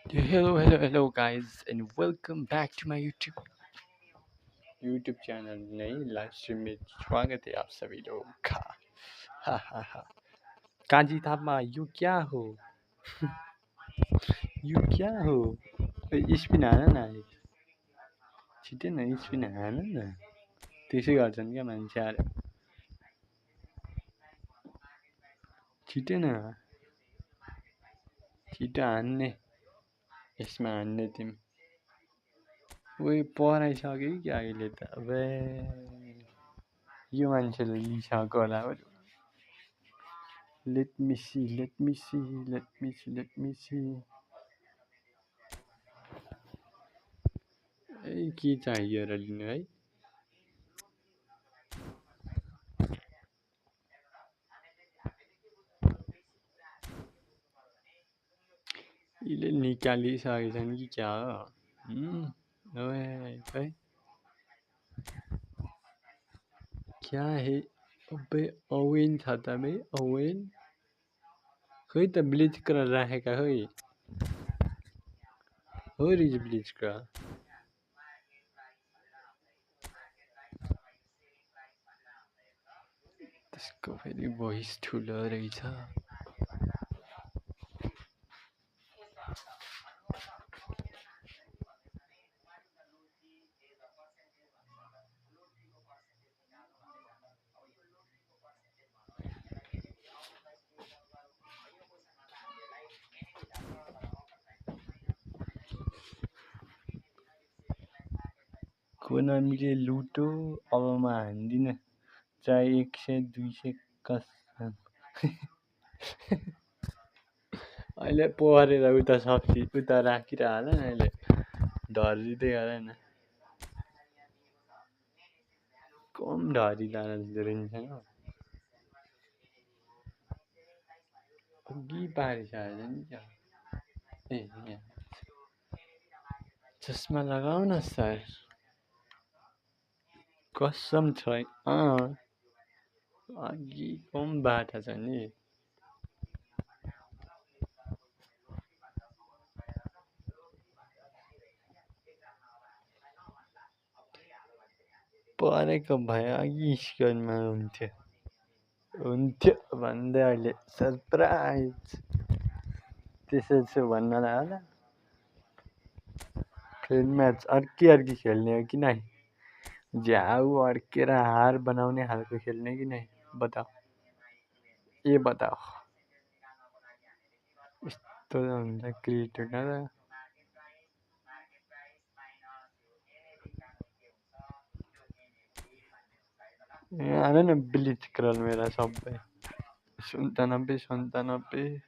Hello guys and welcome back to my YouTube channel नई live stream में स्वागत है आप सभी लोगों का। हा हा हा। काजी थापा यू क्या हो? यू क्या हो? स्पिन हान न छिटै न स्पिन हान न त्यसै गर्छन् क्या मान्छेहरू छिटै न छिटो हान्ने यसमा हान्ने तिमी उही पढाइसक्यो कि अहिले त अबे यो मान्छेले लिइसक्यो होला हो Let me see, let me see, let me see, let me see. ए के चाहियो र लिनु है? यसले निकालिसकेछन् कि क्या हो? ओए क्या है? अबे ओवेन छ त बे ओवेन खोइ त ब्लिच कलर राखेका खोइ हो रिज ब्लिच कलर त्यसको फेरि भोइस ठुलो रहेछ कोनामीले लुटो अब म हान्दिन चाहे 100 200 कसम अहिले परेर उता सक्ति उता राखिरहला न अहिले ढरिँदै गर न कम ढरिँदा रहेछ अघि पारिसकेछ नि क्या ए यहाँ चस्मा लगाऊ न सर कसम छ अघि कम बाटा छ नि परेको भए अघि स्क्रिनमा हुन्थ्यो भन्दै अहिले सरप्राइज त्यसो छु भन्नलाई होला फेरि म्याच अर्की खेल्ने हो कि नै झ्याउ अड्केर हार बनाउने खालको खेल्ने कि नै बताऊ ए बताऊ यस्तो हुन्छ क्रिएटर हान न ब्लिच कलर मेरा सबै 97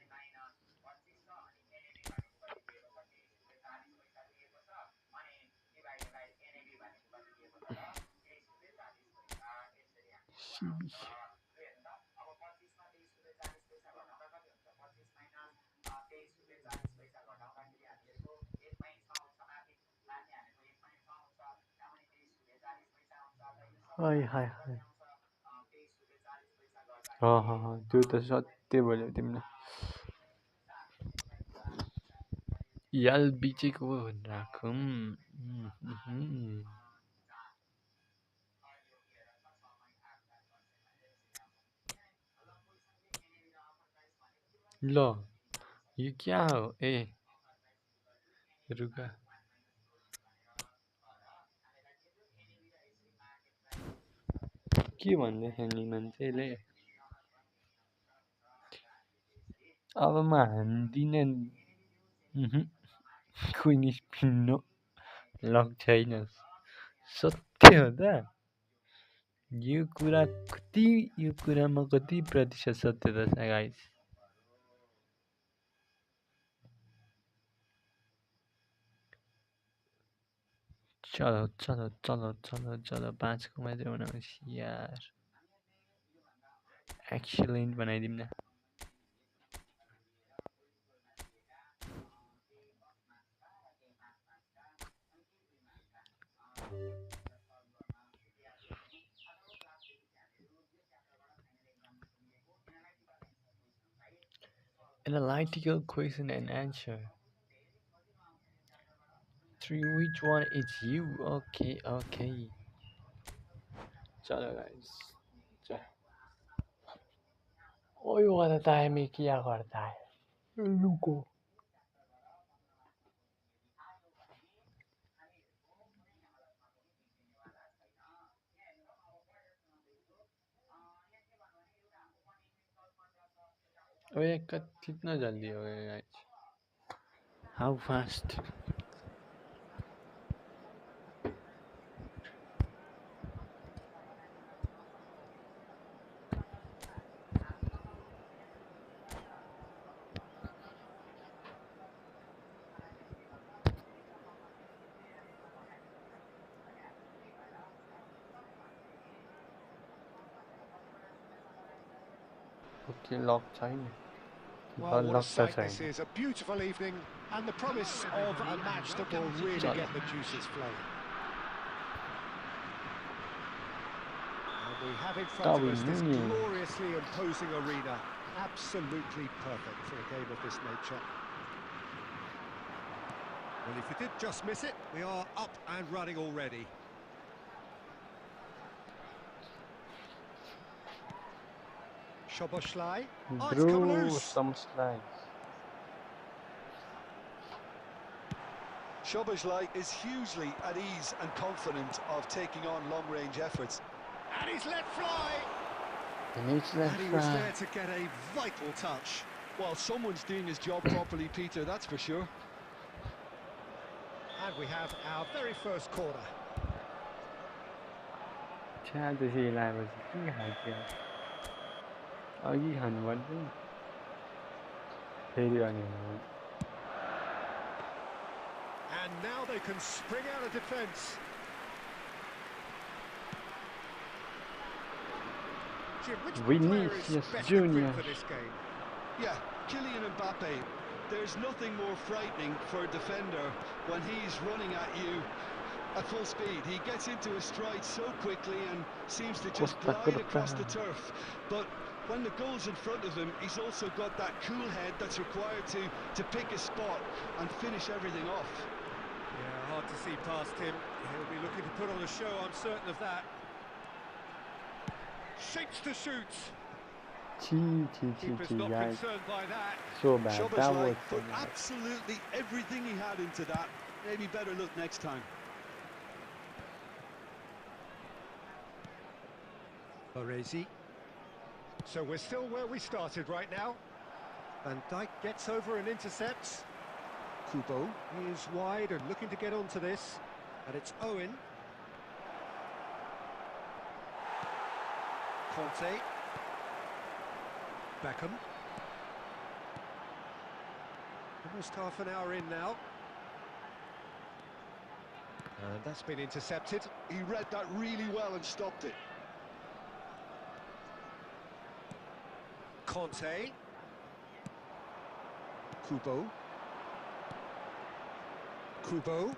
हाय हाय हाय त्यो त सत्य बोल्यो तिमीले याल बिचेको राखौँ ल यो क्या हो ए रुका के भन्दैछ नि मान्छेले अब म हान्दिनँ कुइनी स्पिन्नो लक छैन सत्य हो त यो कुरामा कति प्रतिशत सत्यता छ गाइस चलो 5 को मात्रै बनाउँछ यार एक्सिलेन्ट बनाइदिउँ न Analytical question and answer three. Which one is you? Okay, okay. चलो गाइस, वही बताता है मैं क्या करता है। रुको। अबे कितना जल्दी हो गया guys? How fast? Okay, lock छैन। Well, what a sight this is, a beautiful evening and the promise of a match that will really get the juices flowing. And we have in front of us this gloriously imposing arena, absolutely perfect for a game of this nature. Well, if you did just miss it, we are up and running already. Szoboszlai. Oh, it's come loose. Some slides. Szoboszlai is hugely at ease and confident of taking on long-range efforts. And he's let fly. And he was there to get a vital touch. Well, someone's doing his job properly, Peter, that's for sure. And we have our very first corner. And now they can spring out of defence. Jim, which player is best equipped for this game? Yeah, Kylian Mbappe. There's nothing more frightening for a defender when he's running at you at full speed. He gets into a stride so quickly and seems to just glide across the turf. But when the goal's in front of him, he's also got that cool head that's required to pick a spot and finish everything off. Yeah, hard to see past him. He'll be looking to put on a show, I'm certain of that. Shapes to shoot. Keeper's not concerned by that. So bad. Szoboszlai put absolutely everything he had into that. Maybe better look next time. Baresi. So we're still where we started right now. Van Dijk gets over and intercepts. Kubo is wide and looking to get onto this. And it's Owen. Conte. Beckham. Almost half an hour in now. And that's been intercepted. He read that really well and stopped it. Conte. Kubo. Kubo.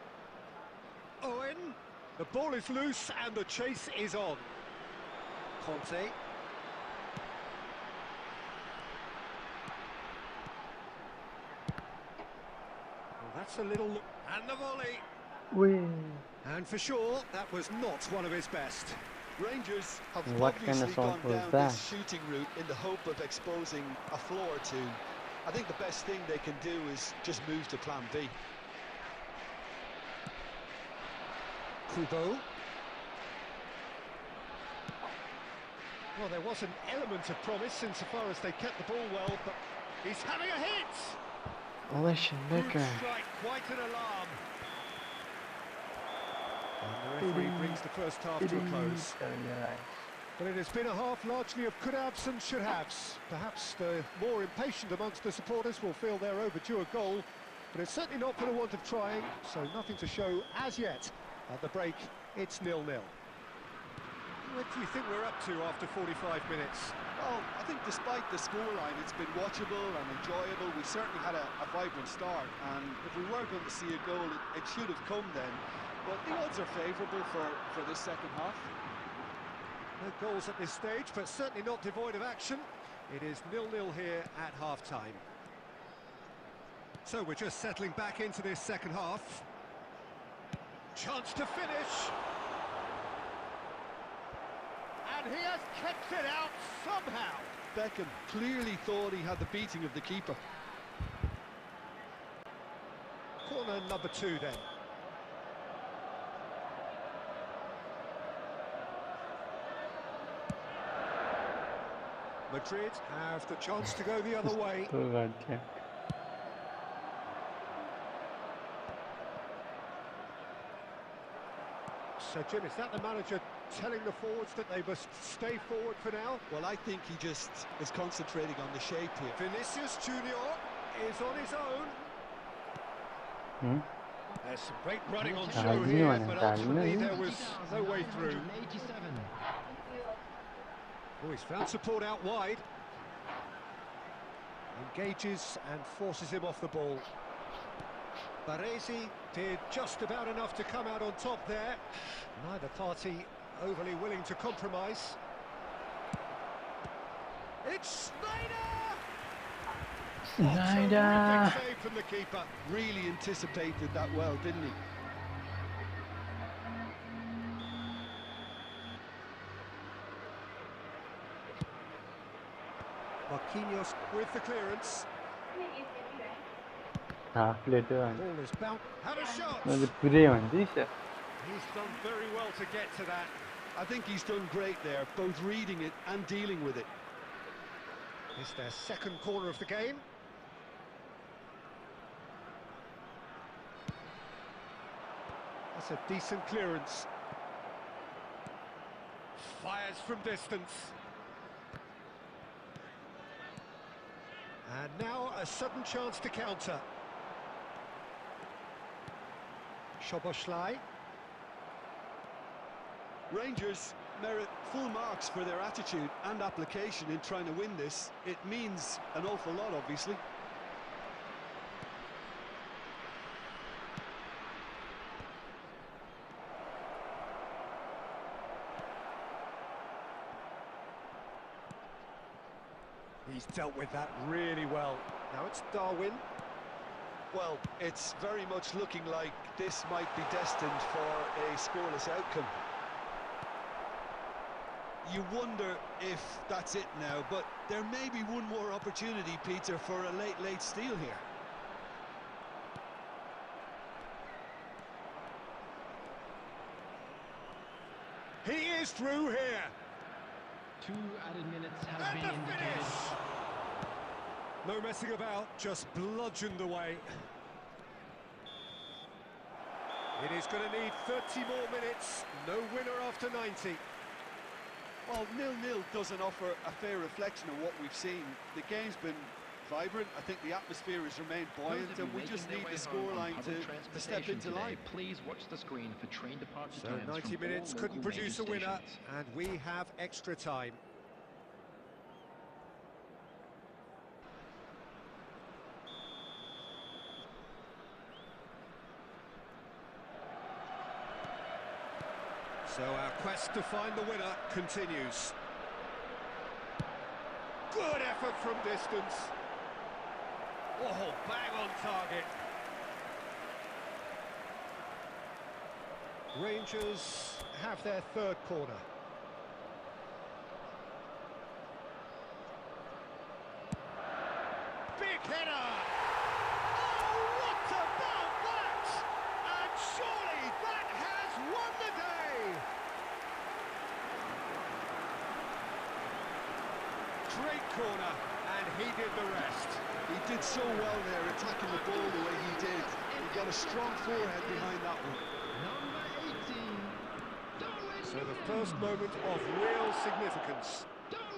Owen. The ball is loose and the chase is on. Conte. Well, that's a little... And the volley. Win. And for sure, that was not one of his best. Rangers have obviously gone down this shooting route in the hope of exposing a flaw or two. I think the best thing they can do is just move to plan B. Kubo. Well, there was an element of promise insofar as they kept the ball well, but he's having a hit! Good strike, quite an alarm. And the referee brings the first half to a close. But it has been a half largely of could-haves and should-haves. Perhaps the more impatient amongst the supporters will feel they're overdue a goal, but it's certainly not for the want of trying, so nothing to show as yet. At the break, it's 0-0. What do you think we're up to after 45 minutes? Well, I think despite the scoreline, it's been watchable and enjoyable. We certainly had a vibrant start, and if we were going to see a goal, it should have come then. But the odds are favourable for this second half. No goals at this stage, but certainly not devoid of action. It is 0-0 here at half-time. So we're just settling back into this second half. Chance to finish. And he has kept it out somehow. Beckham clearly thought he had the beating of the keeper. Corner number 2 then. Madrid have the chance to go the other way. So, Jim, is that the manager telling the forwards that they must stay forward for now? Well, I think he just is concentrating on the shape here. Vinicius Junior is on his own. There's some great running on show here, but ultimately there was no way through. Oh, he's found support out wide. Engages and forces him off the ball. Baresi did just about enough to come out on top there. Neither party overly willing to compromise. It's Snyder! Snyder! Terrific save from the keeper. Really anticipated that well, didn't he? Marquinhos with the clearance. हाँ platter Ball is bounced. Had a shot. मैले पुरै भन्दैछ He's done very well to get to that. I think he's done great there, both reading it and dealing with it. It's their second corner of the game. That's a decent clearance. Fires from distance. And now a sudden chance to counter. Szoboszlai. Rangers merit full marks for their attitude and application in trying to win this. It means an awful lot, obviously. He's dealt with that really well. Now it's Darwin. Well, it's very much looking like this might be destined for a scoreless outcome. You wonder if that's it now, but there may be one more opportunity, Peter, for a late steal here. He is through here. 2 added minutes have been indicated. No messing about, just bludgeoned away. It is going to need 30 more minutes. No winner after 90. Well, 0-0 doesn't offer a fair reflection of what we've seen. The game's been vibrant. I think the atmosphere has remained buoyant, and we just need the scoreline to step into line. Please watch the screen for train departure So times 90 from minutes all couldn't local produce a major winner, stations. and we have extra time. So our quest to find the winner continues. Good effort from distance. Oh, bang on target. Rangers have their third corner. Big header! Oh, what about that? And surely that has won the day! Great corner, and he did the rest. He did so well there, attacking the ball the way he did. He got a strong forehead behind that one. Number 18. So the first moment of real significance.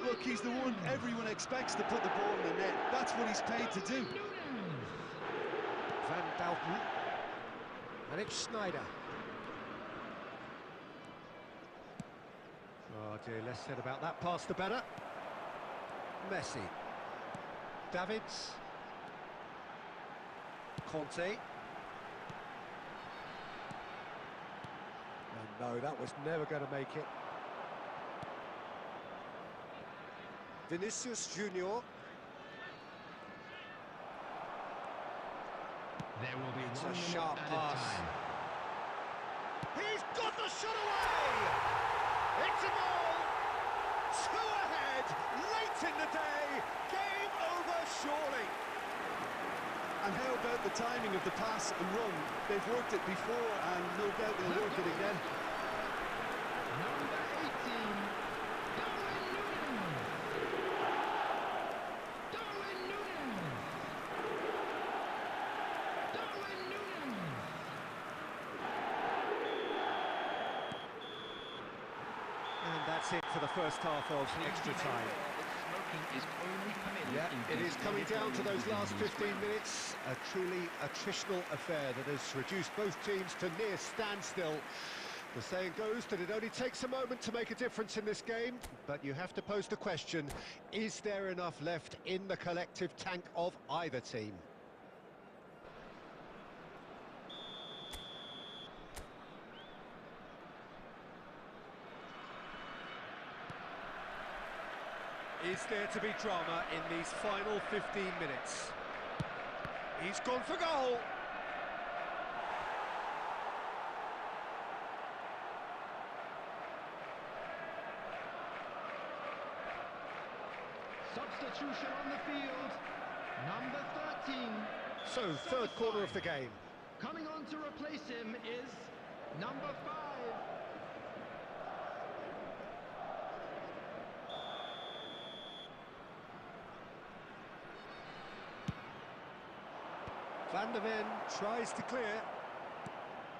Look, he's the one everyone expects to put the ball in the net. That's what he's paid to do. Van Dalton. And it's Snyder. Oh dear, less said about that pass the better. Messi. Davids. Conte. And no, that was never going to make it. Vinicius Junior. There will be It's 1 a minute sharp added pass. time. He's got the shot away! It's a goal! Two ahead, late in the day, game over surely. And how about the timing of the pass and run? They've worked it before and no doubt they'll work it again. Number 18, Darwin Núñez. Darwin Núñez. Darwin Núñez. And that's it for the first half of extra time. Smoking is only permitted Yeah, in it is coming down to those last 15 minutes. minutes. A truly attritional affair that has reduced both teams to near standstill. The saying goes that it only takes a moment to make a difference in this game, but you have to pose the question, is there enough left in the collective tank of either team? Is there to be drama in these final 15 minutes? He's gone for goal! Substitution on the field, number 13. So, third quarter of the game. Coming on to replace him is number 5. Van der Ven tries to clear.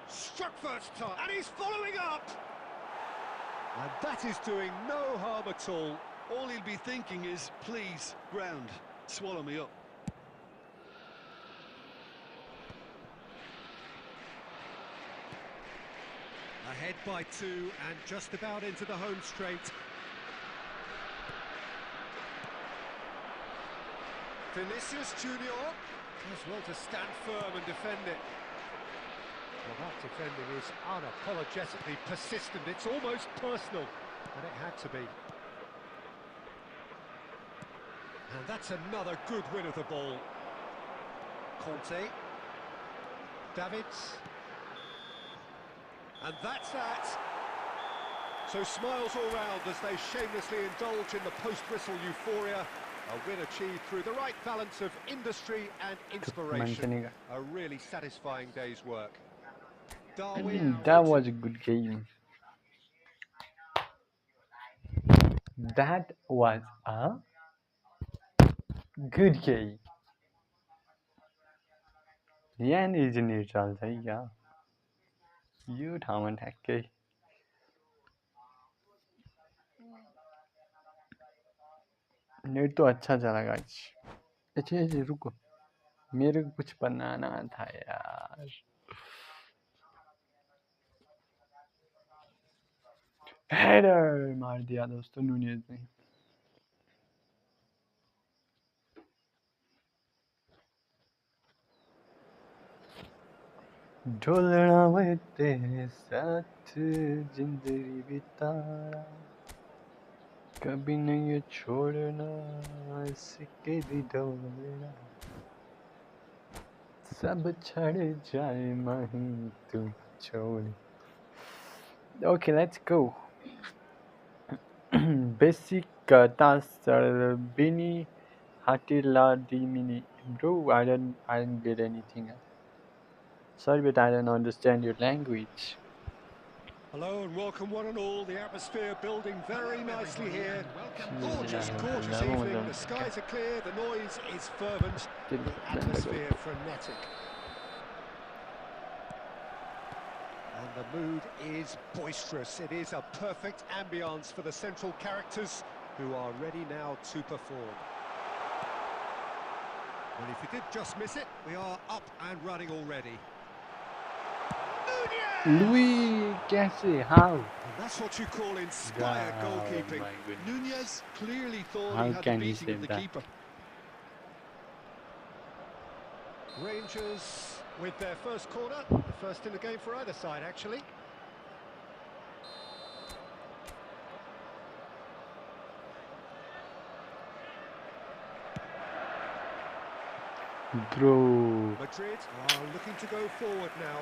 Struck first time, and he's following up! And that is doing no harm at all. All he'll be thinking is, please, ground, swallow me up. Ahead by 2 and just about into the home straight. Vinicius Junior does well to stand firm and defend it. Well, that defending is unapologetically persistent. It's almost personal, and it had to be. And that's another good win of the ball. Conte. Davids. And that's that. So smiles all round as they shamelessly indulge in the post-whistle euphoria. A win achieved through the right balance of industry and inspiration. A really satisfying day's work. Darwin. That was a good game. That was a good game. यहाँनिर चाहिँ net चल्छ है क्या यो ठाउँमा ठ्याक्कै net तो अच्छा चला गाइस अच्छा रुको मेरे को कुछ बनाना था यार हेडर मार दिया दोस्तों नूनेज ने ढोलना मैं तेरे साथ जिंदगी बिताना कभी नहीं छोड़ना इसके दी ढोलना सब छड़ जाए माही तू छोड़ Okay, let's go. Basic tasks are Bini Hatila Dimini. Bro, I didn't get anything. Sorry, but I don't understand your language. Hello and welcome one and all. The atmosphere building very nicely here. Gorgeous, gorgeous evening. The skies are clear, the noise is fervent, the atmosphere frenetic. And the mood is boisterous. It is a perfect ambience for the central characters who are ready now to perform. And if you did just miss it, we are up and running already. Louis, कैसे? How? And that's what you call inspired goalkeeping. Núñez clearly thought How he had can the he beating save of the that? keeper. Rangers with their first corner, the first in the game for either side, actually. Bro. Madrid are looking to go forward now.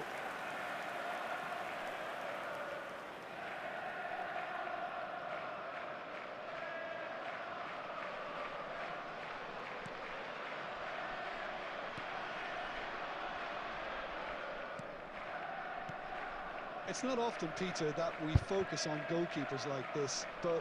It's not often, Peter, that we focus on goalkeepers like this, but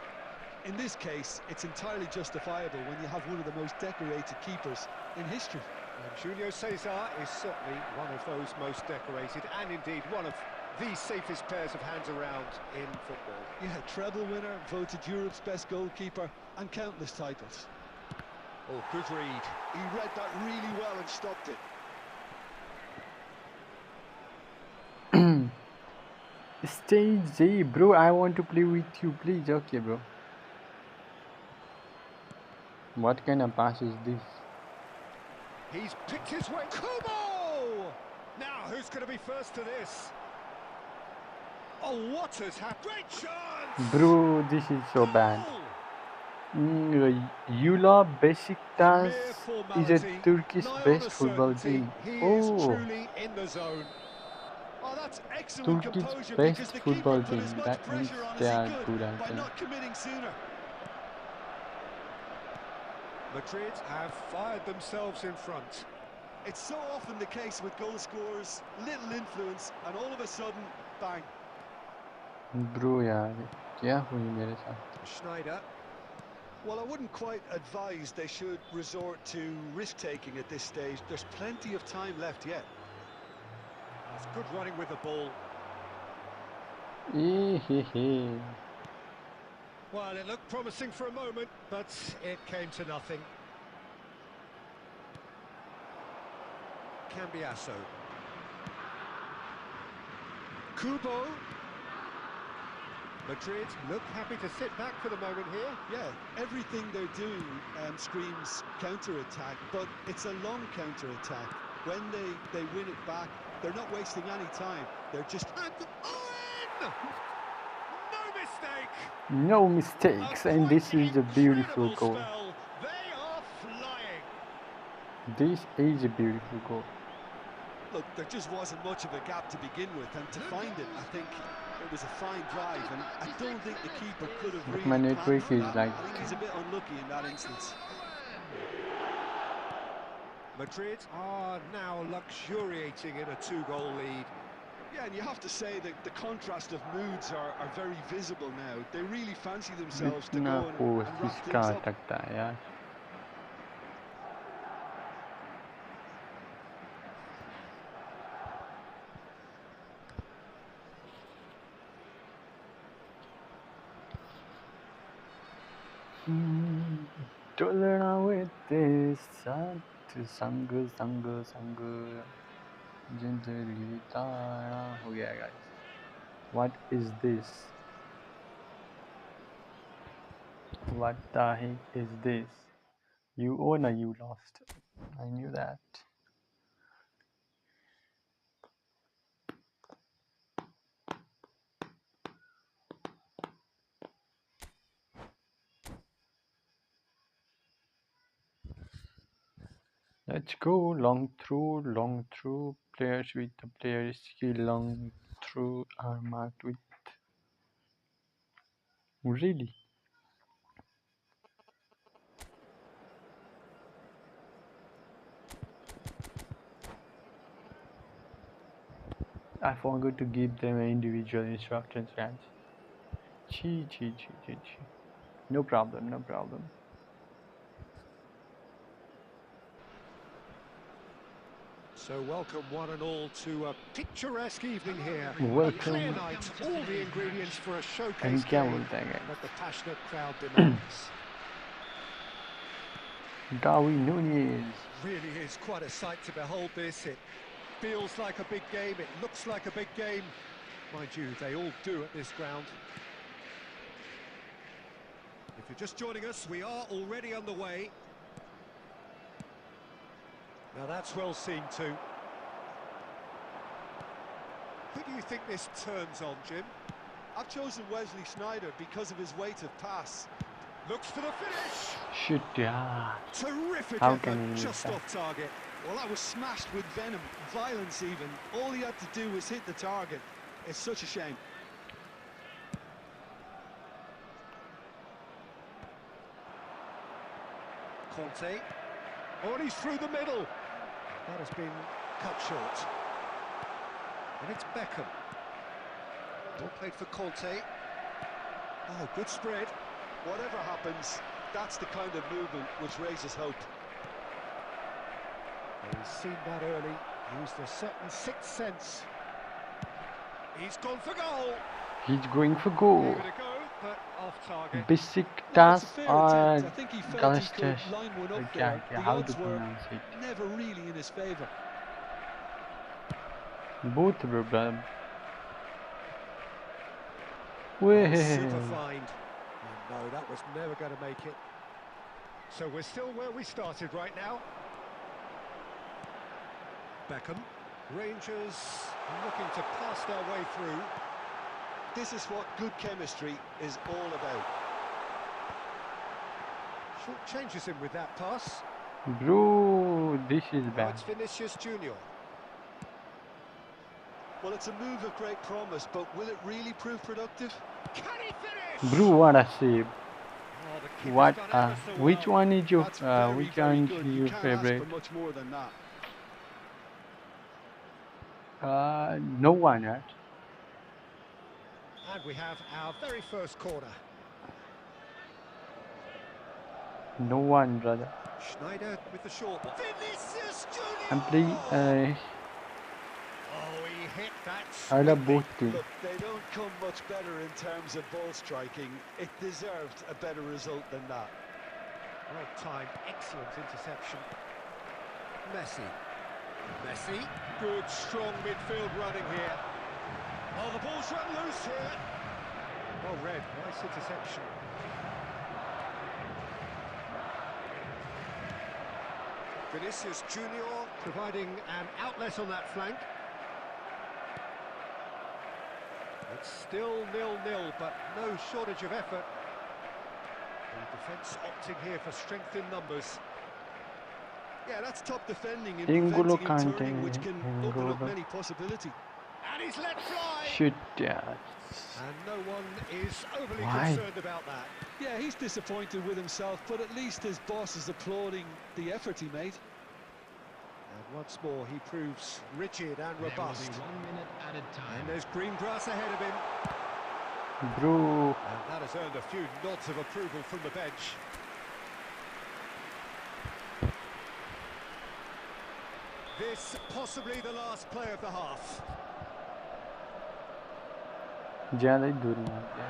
in this case, it's entirely justifiable when you have one of the most decorated keepers in history. And Julio Cesar is certainly one of those most decorated, and indeed one of the safest pairs of hands around in football. Yeah, treble winner, voted Europe's best goalkeeper, and countless titles. Oh, good read. He read that really well and stopped it. Stage Z, bro. I want to play with you, please. Okay, bro. What kind of pass is this? He's picked his way. Kubo! Now, who's going to be first to this? Oh, what has happened? Great chance! Bro, this is so bad. Eula Besiktas is a Turkish based football team. He is Oh, truly in the zone. Oh, that's excellent Turkish composure based because the football keeper put team. as much That means pressure on they as are he could good, I by think. not committing sooner. Madrid have fired themselves in front. It's so often the case with goal scorers, little influence, and all of a sudden, bang. Bro, यार क्या हुई मेरे साथ? Schneider. Well, I wouldn't quite advise they should resort to risk-taking at this stage. There's plenty of time left yet. That's good running with the ball. Well, it looked promising for a moment, but it came to nothing. Cambiasso. Kubo. Madrid look happy to sit back for the moment here. Yeah, everything they're doing screams counter-attack, but it's a long counter-attack. When they win it back, they're not wasting any time. They're just... And Owen! No mistake! No mistakes, and this is a beautiful goal. Spell. They are flying. This is a beautiful goal. Look, there just wasn't much of a gap to begin with, and to find it, I think it was a fine drive, and I don't think the keeper could have really My planned network for is that. like... I think he's a bit unlucky in that instance. Madrid are now luxuriating in a 2-goal lead. Yeah, and you have to say that the contrast of moods are very visible now. They really fancy themselves to इतना go and post wrap things इसका up. अटकता है यार. चलना with साथ संग संग संग जिंदगी तारा हो गया guys. What is this? What the heck is this? You won or you lost? I knew that. Let's go. Long through. Players with the player skill long through are marked with. Really? I forgot to give them individual instructions, guys. Chi. No problem. So welcome one and all to a picturesque evening here. Welcome. A clear night, all the ingredients for a showcase And क्या game बोलते हैं that the passionate crowd demands. Darwin Núñez. Really is quite a sight to behold this. It feels like a big game, it looks like a big game. Mind you, they all do at this ground. If you're just joining us, we are already underway. Now that's well seen too. Who do you think this turns on, Jim? I've chosen Wesley Sneijder because of his weight of pass. Looks for the finish! Shit, yeah. Terrific How effort, can he miss just that? off target. Well, that was smashed with venom, violence even. All he had to do was hit the target. It's such a shame. Conte. Oh, and he's through the middle. That has been cut short. And it's Beckham. Ball played for Conte. Oh, good spread. Whatever happens, that's the kind of movement which raises hope. Well, he's seen that early, used a certain sixth sense. He's gone for goal. He's going for goal. Gave it a go, but off target. Basic Well, it's a task fair or attempt. I think he felt he could Galactus. line one up Okay, there. The how to odds were pronounce it? never really in his favour. Both problem. Oh, Well, super find. Oh, no, that was never going to make it. So we're still where we started right now. Beckham. Rangers looking to pass their way through. This is what good chemistry is all about. Short changes him with that pass. bro, this is Now bad. it's Vinicius Junior. Well, it's a move of great promise, but will it really prove productive? Can he finish? Bro, what a save! Oh, the keeper's What? done ever so Which well. one is your That's very, which very one good. is You your can't favorite? ask for much more than that. No one, right? And we have our very first corner. No one, brother. Schneider with the short one. Vinicius I'm Junior! playing. Oh, he hit that I love sweetly. both teams. Look, they don't come much better in terms of ball striking. It deserved a better result than that. Well timed, excellent interception. Messi. Messi. Good, strong midfield running here. Oh, the ball's run loose here. Well read, nice interception. Vinicius Junior providing an outlet on that flank. It's still 0-0, but no shortage of effort. The defence opting here for strength in numbers. Yeah, that's top defending and N'Golo preventing him Kante, turning, which can open up N'Golo. many possibilities. And he's let fly! Shoot, yeah. And no one is overly Why? concerned about that. Yeah, he's disappointed with himself, but at least his boss is applauding the effort he made. And once more, he proves rigid and There will be robust. 1 minute added time. And there's green grass ahead of him. Bro, And that has earned a few nods of approval from the bench. This possibly the last play of the half. ज़्यादा ही दूर मार दिया.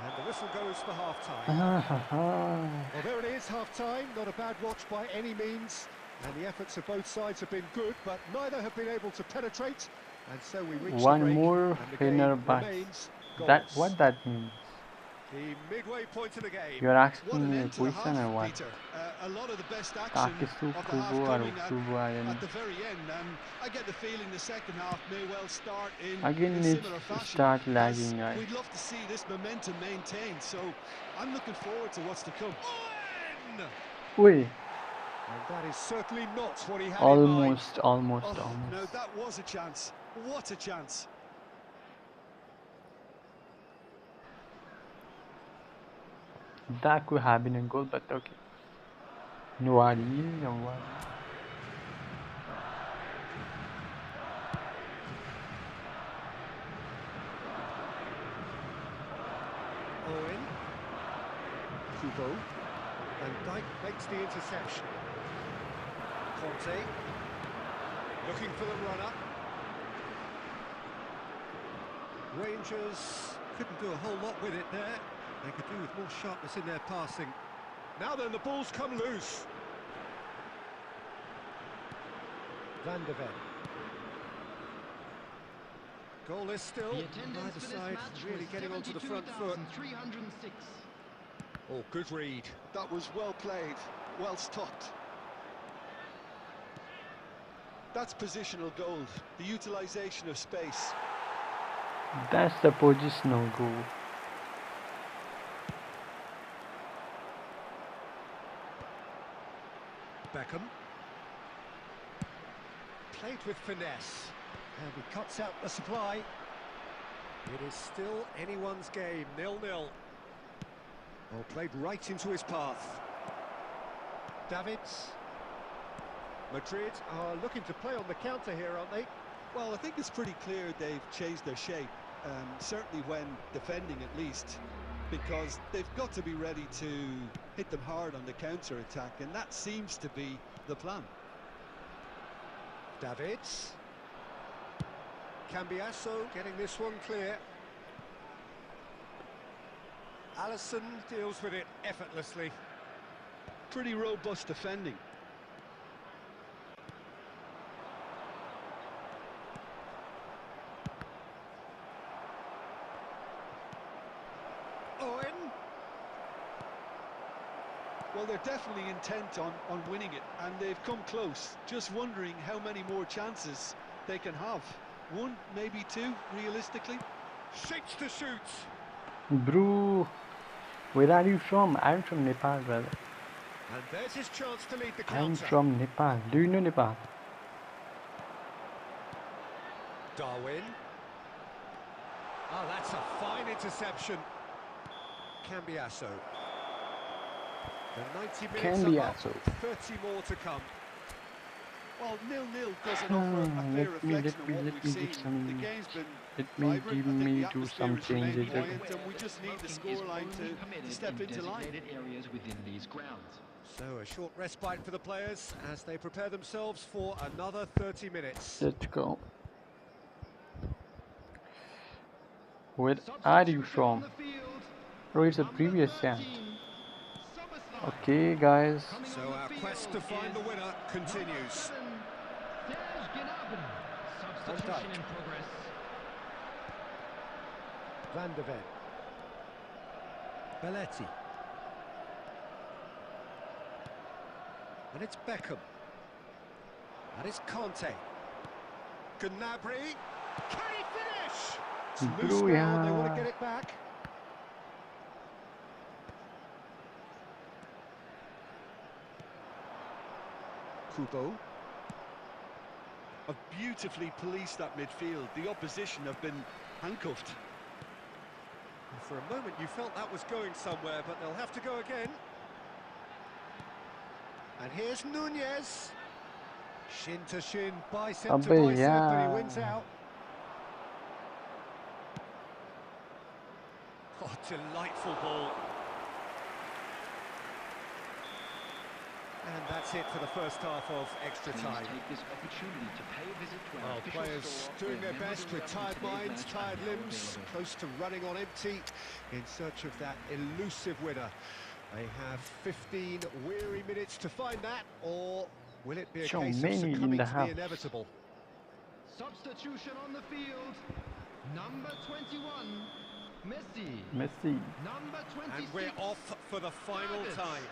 And the whistle goes for half-time. Well, there it is, half-time. Not a bad watch by any means. And the efforts of both sides have been good, but neither have been able to penetrate. And so we reach One the break, more and the game Fenerbahce. remains That goalless. what that means? The midway point of the game. You're What asking an me a end to the question or half, what? Peter. A lot of the best action Takisu of the half Kubo or coming Kubo at the very end, and I get the feeling the second half may well start in Again a needs similar to fashion. start as lagging, right? we'd love to see this momentum maintained, so I'm looking forward to what's to come. Owen! Wait, And that is certainly not what he had in mind. almost. No, that was a chance. What a chance. That could have been a goal, but okay. No worry, no worry. Owen. Kubo. And Dijk makes the interception. Conte. Looking for the run-up. Rangers couldn't do a whole lot with it there. They could do with more sharpness in their passing. Now then, the ball's come loose. Van der Ven. Goal is still. The attendance Neither for this side match really was getting onto the front foot. 72,306. Oh, good read. That was well played, well stopped. That's positional gold, the utilisation of space. That's the positional goal. Beckham. Played with finesse. And he cuts out the supply. It is still anyone's game, 0-0. Well, played right into his path. Davids. Madrid are looking to play on the counter here, aren't they? Well, I think it's pretty clear they've changed their shape, certainly when defending at least, because they've got to be ready to hit them hard on the counter-attack, and that seems to be the plan. Davids. Cambiasso getting this one clear. Alisson deals with it effortlessly. Pretty robust defending. Owen. Well, they're definitely intent on winning it, and they've come close. Just wondering how many more chances they can have. One, maybe two, realistically. Shapes to shoot. Bro, where are you from? I'm from Nepal, brother. And there's his chance to lead the I'm counter. from Nepal. Do you know Nepal? Darwin. Oh, that's a fine interception. Cambiasso. The 90 minutes are up, 30 more to come. Well, 0-0 doesn't offer a fair reflection of what we've seen. The game's been vibrant. I think the atmosphere has remained buoyant, and we just need the scoreline to step into line. Areas within these grounds. So a short respite for the players as they prepare themselves for another 30 minutes. Let's go. Where are you from? Bro, it's a previous chant. Okay, guys. So our quest to find the winner continues. Van Dijk. Van de Ven. Belletti. And it's Beckham. And it's Conte. Gnabry. Can he finish? It's loose now, they want to get it back. Kubo. Have beautifully policed that midfield. The opposition have been handcuffed. For a moment you felt that was going somewhere, but they'll have to go again. And here's Nunez. Shin to shin, bicep to bicep, and he wins out. Oh, delightful ball. And that's it for the first half of extra time. Take this opportunity to pay a visit to our official Players store doing their where best with members tired are minds, tired limbs, available. close to running on empty in search of that elusive winner. They have 15 weary minutes to find that, or will it be a So case of many in succumbing the to house. the inevitable? Substitution on the field. Number 21, Messi. Messi. Number 26. And we're off for the final Davids. time.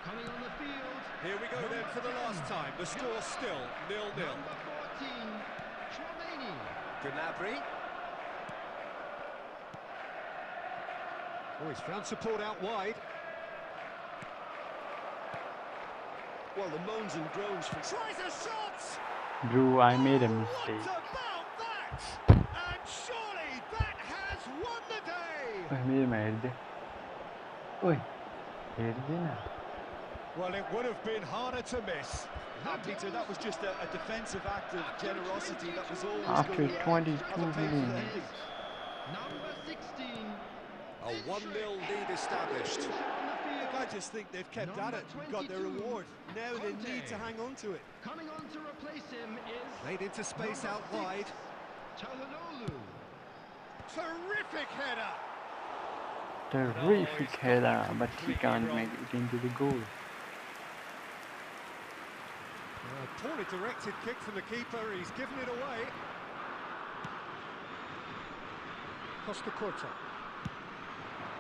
Coming on the field. Here we go then for the last time. The score still 0-0. Number 14, Chouameni. Gnabry. Oh, he's found support out wide. Well, the moans and groans from... Tries a shot! Bro, I made a What mistake. about that? And surely that has won the day! I made my head. Oi, head na. Well, it would have been harder to miss. Peter, that was just a defensive act of generosity that was always After going to 22 have a painful minutes. ending. Number 16. A 1-0 lead established. I just think they've kept at it and got their reward. Now they need to hang on to it. Coming on to replace him is Played into space out wide. Çalhanoğlu. Terrific header! Terrific header, but he can't make it into the goal. A poorly directed kick from the keeper, he's given it away. Costa Corta.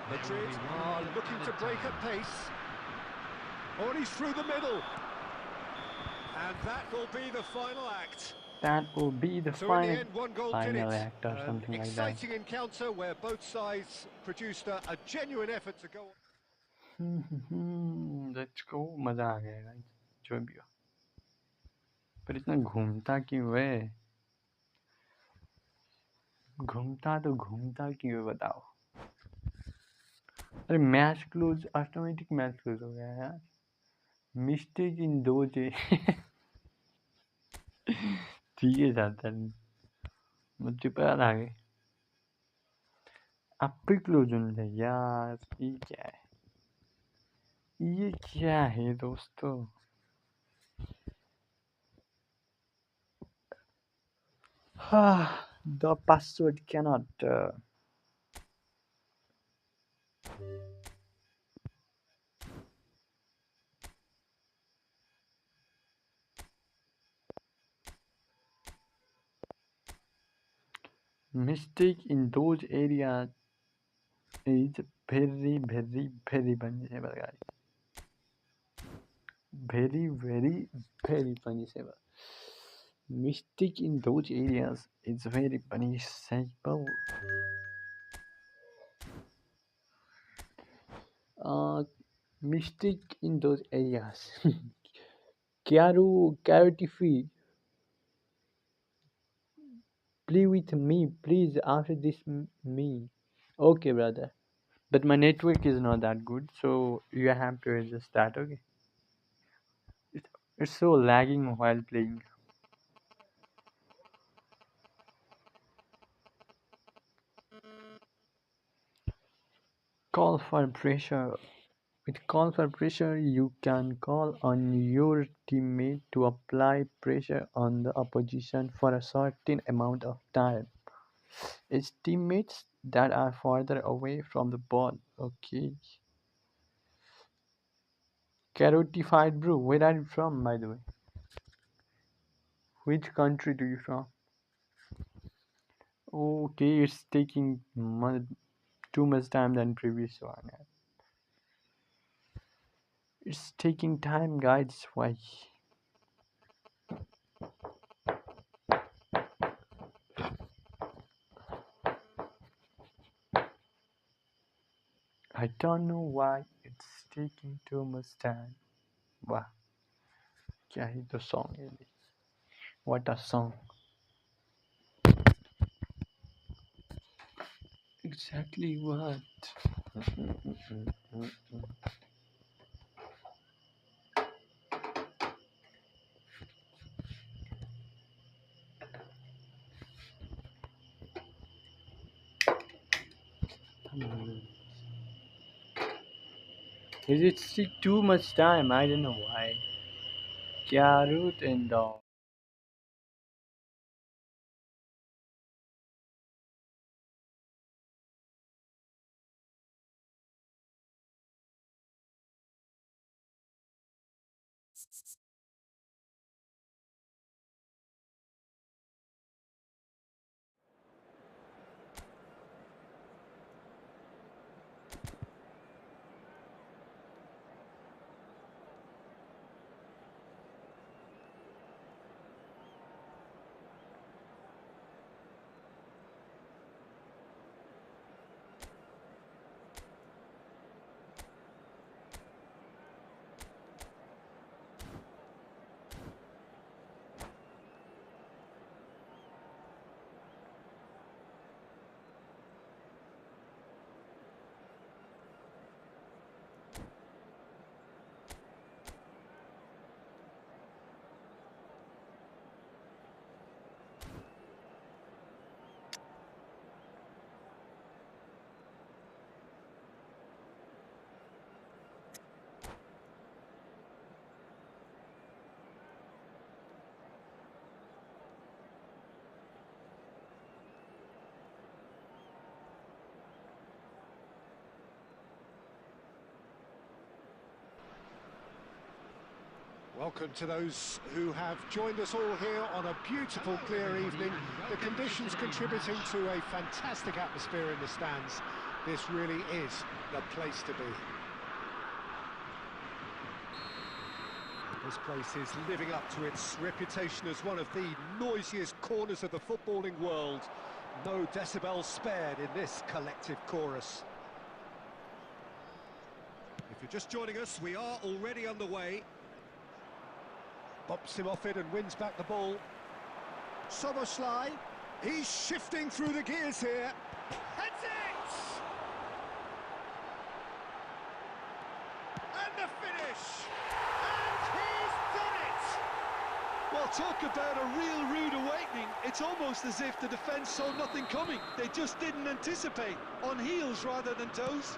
Madrid are looking to break at pace. Oh, and he's through the middle. And that will be the final act. That will be the So in the end, one goal did final it. act or something An like that. exciting encounter where both sides produced a genuine effort to go on. Let's go. मजा आ गया guys. जो भी हो. पर इतना घूमता क्यों है? घूमता क्यों है बताओ? अरे match close automatic match close हो गया यार. मिस्टेक इन दो जे. ठीक है जाता है मुझे पता लगे आप क्लोज होने यार ये क्या है दोस्तों the password cannot mistake in those areas is very punishable guys very punishable mistake in those areas is very punishable uh, mistake in those areas Carity play with me please after this me okay brother but my network is not that good so you have to adjust that okay it's so lagging while playing call for pressure with call for pressure you can call on your teammate to apply pressure on the opposition for a certain amount of time it's teammates that are farther away from the ball okay Carotified bro where are you from by the way which country do you from okay it's taking too much time than previous one it's taking time guys why I don't know why it's taking too much time वाह क्या ही तो song है ये what a song exactly what is it take too much time I don't know why Carrot and dog Welcome to those who have joined us all here on a beautiful, clear evening. The conditions contributing to a fantastic atmosphere in the stands. This really is the place to be. This place is living up to its reputation as one of the noisiest corners of the footballing world. No decibels spared in this collective chorus. If you're just joining us, we are already underway. Bops him off it and wins back the ball. Soboslai, he's shifting through the gears here. Heads it! And the finish! And he's done it! Well, talk about a real rude awakening. It's almost as if the defence saw nothing coming. They just didn't anticipate. On heels rather than toes.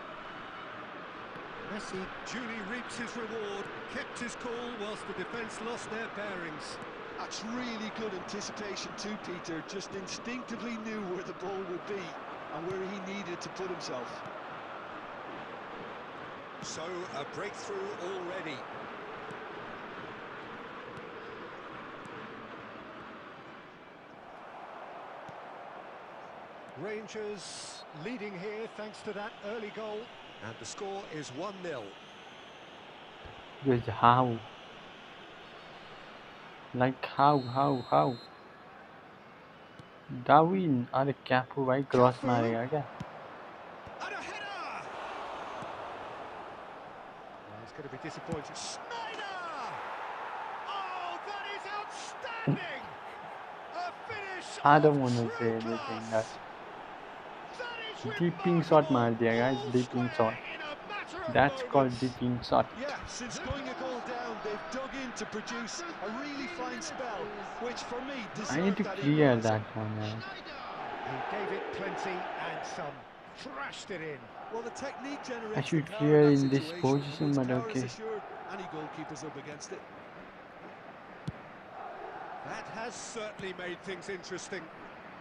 Messi duly reaps his reward, kept his cool whilst the defence lost their bearings. That's really good anticipation too, Peter. Just instinctively knew where the ball would be and where he needed to put himself. So, a breakthrough already. Rangers leading here thanks to that early goal. And the score is 1-0. With how? Like how? Darwin, अरे कैफू भाई cross मारेगा क्या? And a header! Oh, it's going to be disappointing. Snyder! Oh, that is outstanding! A finish I don't of want to true say anything. class! Deeping shot मार दिया guys, deeping shot. That's called deeping shot. Yeah, since going a goal down, they've dug in to produce a really fine spell, which for me I need deserved to that clear equaliser. that one. He gave it plenty and some. Thrashed it in. Well, the technique generates I should the power clear in that in this situation, and position, once but power is okay. assured, any goalkeeper's up against it. That has certainly made things interesting.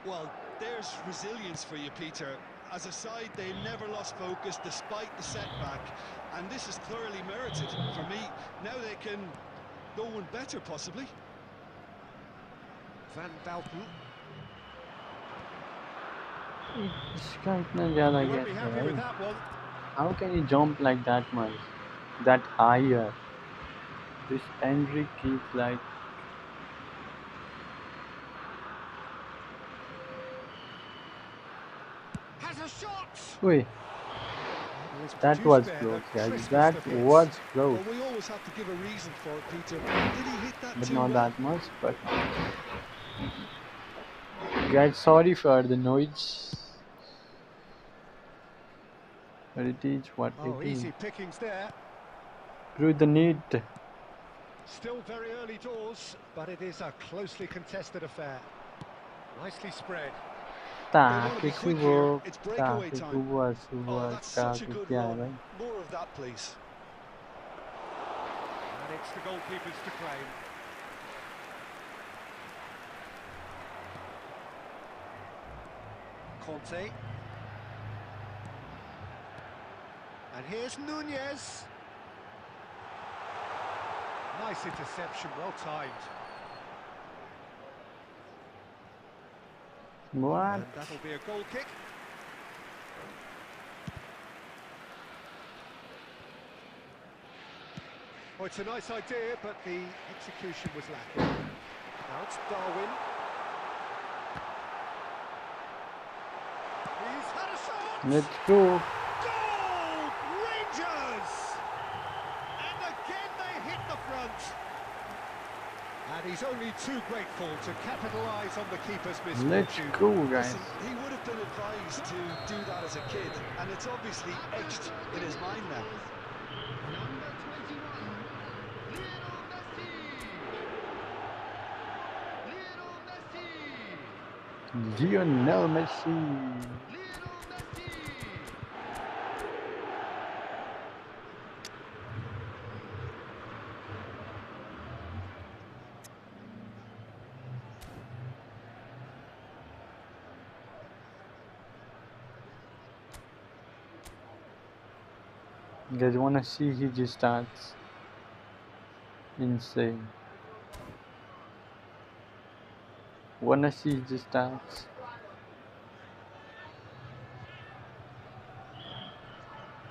Well, there's resilience for you, Peter. As a side, they never lost focus despite the setback, and this is thoroughly merited. For me, now they can go one better, possibly. Van Balten. इसका इतना ज़्यादा He won't be gas है happy with भाई. that one. How can he jump like that much? That higher? This Enrique is like... Has a shot. Wait, that was close, guys. That was close. Well, we always have to give a reason for it, Peter. Did he hit that But too not well? that much. But guys, sorry for the noise. But it is what Oh, it is. easy pickings there. Through the net. Still very early doors, but it is a closely contested affair. Nicely spread. Tá, They que want to be quick que here. vou... It's Tá, breakaway que time. voa, Oh, that's tá, such a que good que é, run. vai? More of that, please. And it's the goalkeepers to claim. Conte. And here's Nunez. Nice interception, well timed. What? And that'll be a goal kick. Oh, it's a nice idea, but the execution was lacking. Now it's Darwin. He's had a shot! Let's go. Goal! Rangers! And again they hit the front. And he's only too grateful to capitalise on the keeper's Let's misfortune. go, guys. Listen, he would have been advised to do that as a kid, and it's obviously etched in his mind now. Number 21, Lionel Messi. Lionel Messi. Lionel Messi. Lionel Messi. You guys wanna see he just starts? Insane. Wanna see he just starts?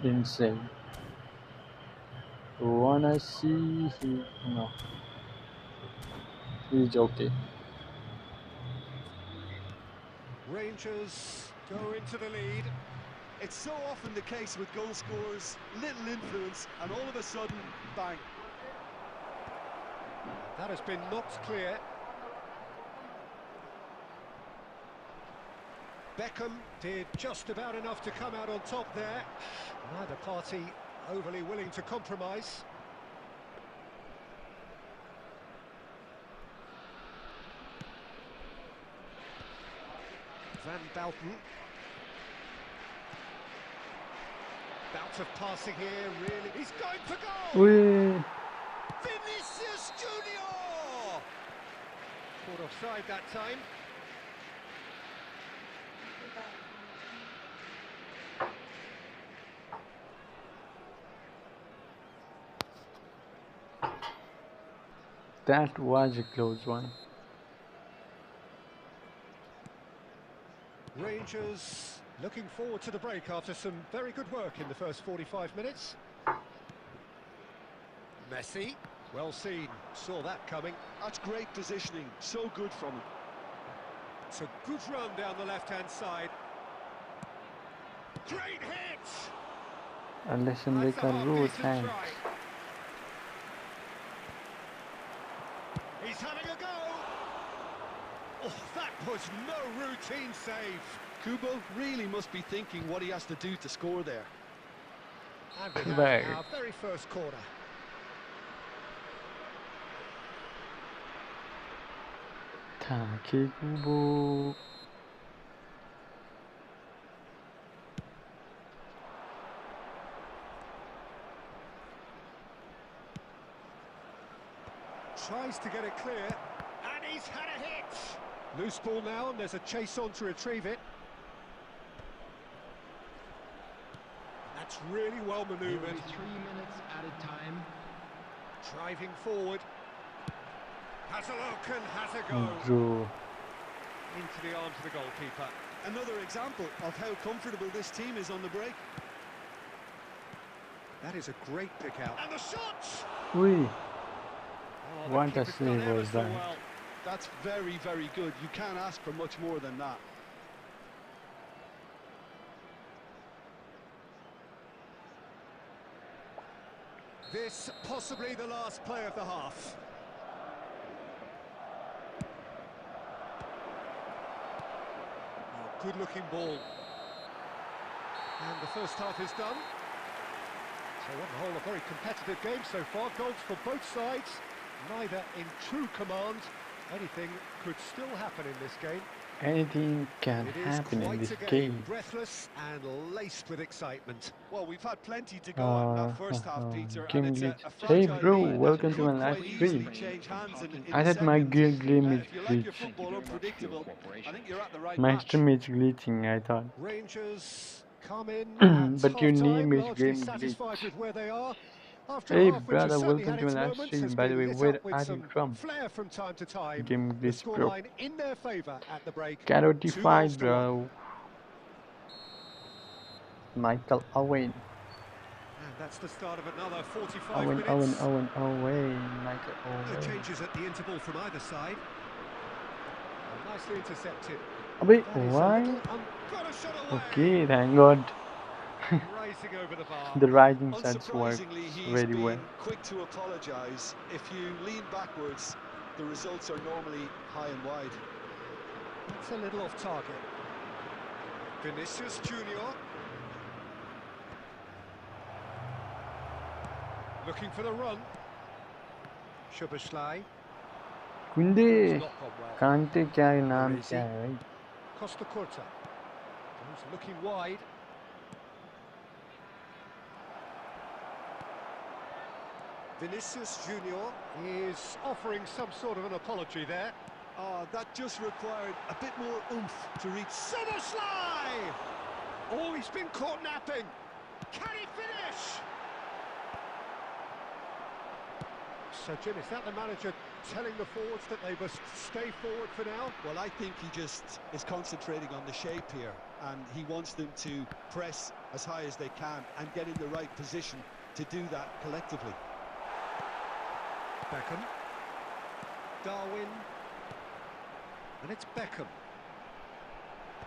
Insane. Wanna see he... No. He's okay. Rangers go into the lead. It's so often the case with goal scorers, little influence, and all of a sudden, bang. That has been knocked clear. Beckham did just about enough to come out on top there. Neither party overly willing to compromise. Van Balten. Bout of passing here, really. He's going for goal! Ui. Vinicius Junior! Caught offside that time. That was a close one. Rangers looking forward to the break after some very good work in the first 45 minutes. Messi, well seen, saw that coming. That's great positioning, so good from him. It's a good run down the left-hand side. Great hit! Alexander Road and He's having a go! Oh, that was no routine save. Kubo really must be thinking what he has to do to score there. And we have Back. our very first corner. Takekubo. Tries to get it clear, and he's had a hit. Loose ball now, and there's a chase on to retrieve it. That's really well manoeuvred. 3 minutes at a time. Driving forward. Has a look and has a go. Bro. Into the arms of the goalkeeper. Another example of how comfortable this team is on the break. That is a great pick out. And the shot! Ui. Oh, the What a keeper's done save ever was so that? well. That's very, very good. You can't ask for much more than that. This possibly the last play of the half. Oh, good-looking ball. And the first half is done. So on the whole, a very competitive game so far. Goals for both sides, neither in true command. Anything could still happen in this game. Anything can It is happen in quite this a game, game. breathless and laced with excitement. Well, we've had plenty to go at in that first half, Peter, Game and it's glitch. a Hey fragile bro, lead that welcome to could my live quite easily stream. change hands in I a thought my second. game is If you like your glitched. football unpredictable, I think you're at the right My match. stream is glitching, I thought. Rangers come in at But your half-time, name is largely Game satisfied Glitch. with where they are. After Hey a half which has brother, certainly welcome had to its my live moments, has stream. By the been way, lit where up with are you some from? flair from time to time. Game The Glitch bro. scoreline in their favour at the break. 2 Carotified goals to 1. bro. Michael Owen. And that's the start of another 45 Owen, minutes. Michael No Owen. changes at the interval from either side. And nicely intercepted. Wait, That is a why? little got a shot away. Okay, thank God. Rising over the bar. The rising shots work Unsurprisingly, he's very well. been quick to apologise. If you lean backwards, the results are normally high and wide. It's a little off target. Vinicius Junior. Looking for the run. Szoboszlai. Kunde, Not gone well. Kante क्या नाम Baresi. क्या है भाई? Costa Curta. Who's looking wide. Vinicius Junior is offering some sort of an apology there. That just required a bit more oomph to reach. Szoboszlai! Oh, he's been caught napping. Can he finish? So, Jim, is that the manager telling the forwards that they must stay forward for now? Well, I think he just is concentrating on the shape here, and he wants them to press as high as they can and get in the right position to do that collectively. Beckham. Darwin. And it's Beckham.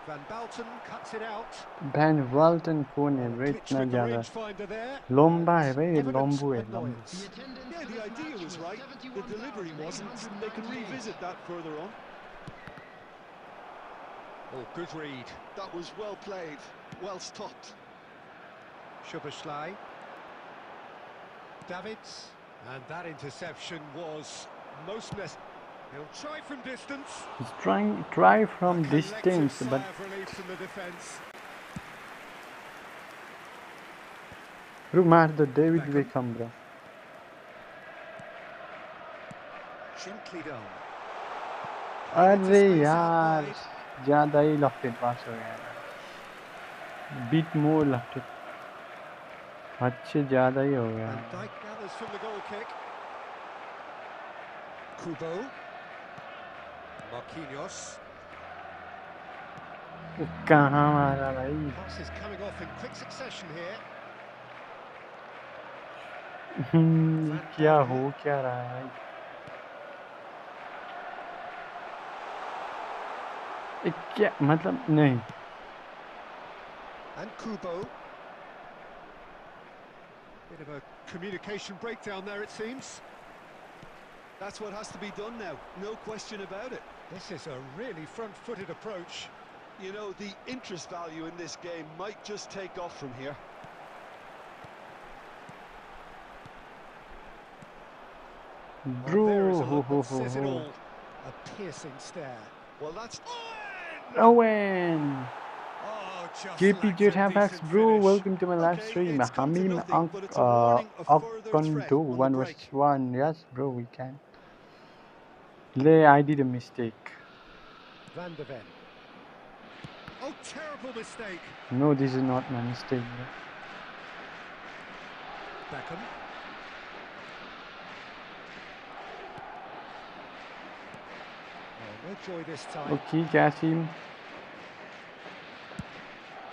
Van Balten cuts it out. Van Walton phone है भाई Glitch इतना with the ज़्यादा rangefinder there. लंबा है भाई Evident लंबू है लंबू annoyance. The attendance Yeah, for the this idea match was right. The delivery wasn't. They can 71,898. revisit that further on. Oh, good read. That was well played, well stopped. Szoboszlai. Davids. And that interception was most necessary. He'll try from distance. He's try from A collective distance, sigh but of relief from the defence. bro, मार दो David Beckham. Beckham bro. Gently done. Played into अरे space out यार wide. ज़्यादा ही lofted पास हो गया. Bit more lofted. अच्छे ज़्यादा ही हो गया. And Dijk gathers from the goal kick. Kubo. Marquinhos. कहाँ मारा भाई? Passes coming off in quick succession here. क्या हो क्या रहा है? क्या मतलब नहीं. And Kubo. Bit of a communication breakdown there, it seems. That's what has to be done now, no question about it. This is a really front-footed approach. You know, the interest value in this game might just take off from here. Bro, There is a look that says it all. A piercing stare. Well, that's... Owen! Oh, just KPJ lacked a Havax, decent bro, finish. welcome to my live Okay, stream. it's come to Hamim nothing, but it's a warning of further threat Akkondu, on the 1 break. versus 1. Yes, bro, we can. Lay, I did a mistake. Van de Ven. Oh, terrible mistake. No, this is not my mistake. Bro. Beckham. Oh, no joy this time. Okay, Kasim.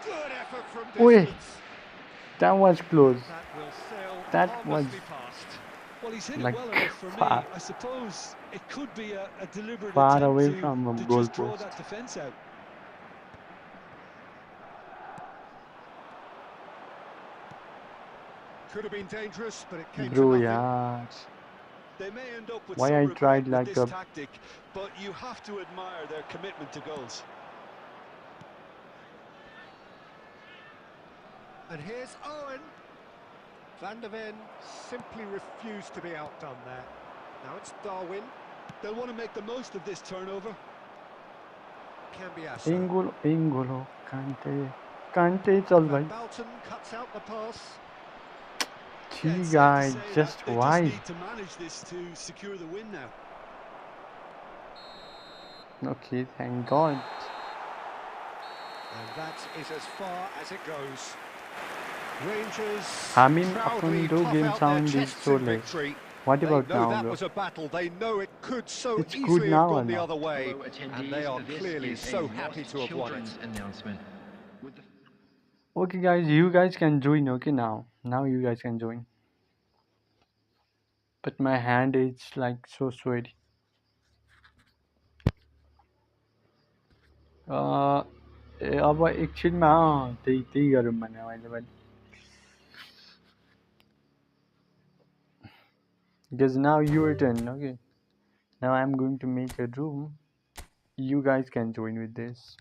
Good effort from Wait, distance. that was close. That will sail That harmlessly was past. Well, he's hit like it well enough for far, me. I suppose it could be a deliberate far attempt away to from goal just draw post. that defence out. Could have been dangerous, but it came to Bro, nothing. yeah. They may end up with Why some I regret tried with like this a... tactic, but you have to admire their commitment to goals. And here's Owen. Van de Ven simply refused to be outdone there. Now it's Darwin. They'll want to make the most of this turnover. Cambiasso. Ingolo, Kante, चल Van भाई. Balten cuts out the pass. Yeah, Gee, it's safe to guy, say just that they why? just need to manage this to secure the win now. Okay, thank God. And that is as far as it goes. Rangers Hamim proudly Akkondu puff game out their sound is chests so in less. victory. What They about know now, that bro? was a battle. They know it could so It's good easily have now or gone the not? other way. Hello, attendees. And they are This clearly is so a happy Lost to have won it. Children's announcement. With the Okay, guys, you guys can join. Okay, now you guys can join. But my hand is like so sweaty. अब एकछिनमा त्यही गरौँ भने अहिले पनि. Because now your turn. Okay, now I'm going to make a room. You guys can join with this.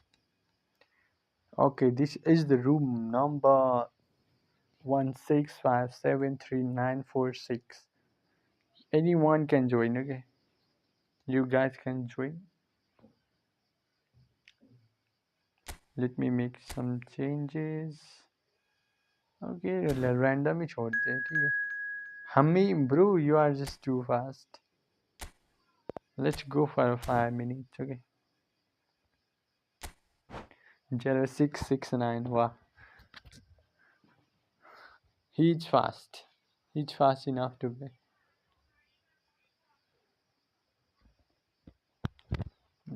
Okay, this is the room number 1657396. Anyone can join. Okay, you guys can join. Let me make some changes. Okay, random ही छोड़ते हैं, ठीक है. Hammy, bro, you are just too fast. Let's go for 5 minutes. Okay. 0669. Wow. He's fast. He's fast enough to play.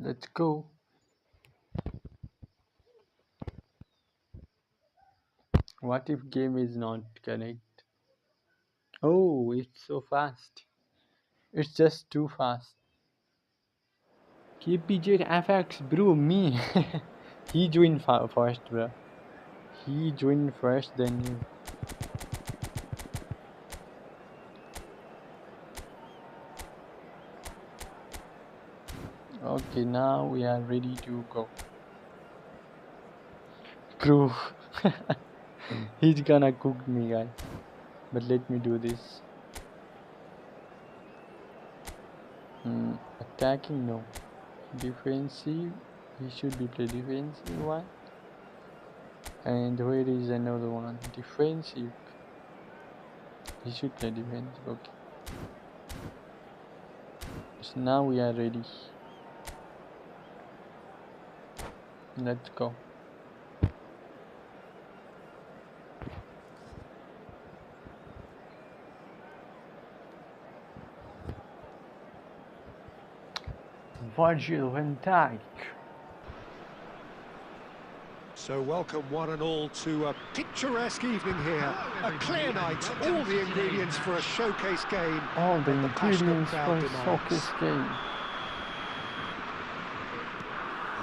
Let's go. What if game is not connect? Oh, it's so fast. It's just too fast. KPJ FX, bro, me. He joined first, bro. He joined first, then you. Okay, now we are ready to go. Bro, he's gonna cook me, guys. But let me do this. Attacking, no. Defensive, he should be play defensive one. And where is another one? Defensive. He should play defensive. Okay. So now we are ready. Let's go. Virgil van Dijk. So welcome one and all to a picturesque evening here. A clear night, all the ingredients for a showcase game. All the that passionate ingredients for crowd a demands. showcase game.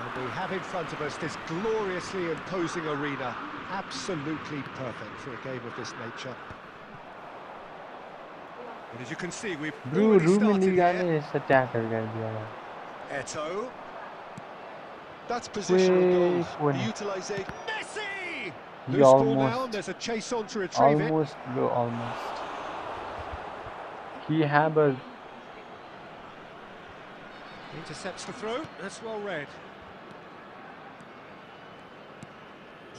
And we have in front of us this gloriously imposing arena. Absolutely perfect for a game of this nature. And as you can see, we've Bro, already room में started नहीं जाने here. ऐसा tackle कर दिया यार. Eto. That's positional goal. Wait. Utilisation. Messi! He Loose ball now, almost- and there's a chase on to retrieve it. Almost, bro, almost. He have a Intercepts the throw, that's well read.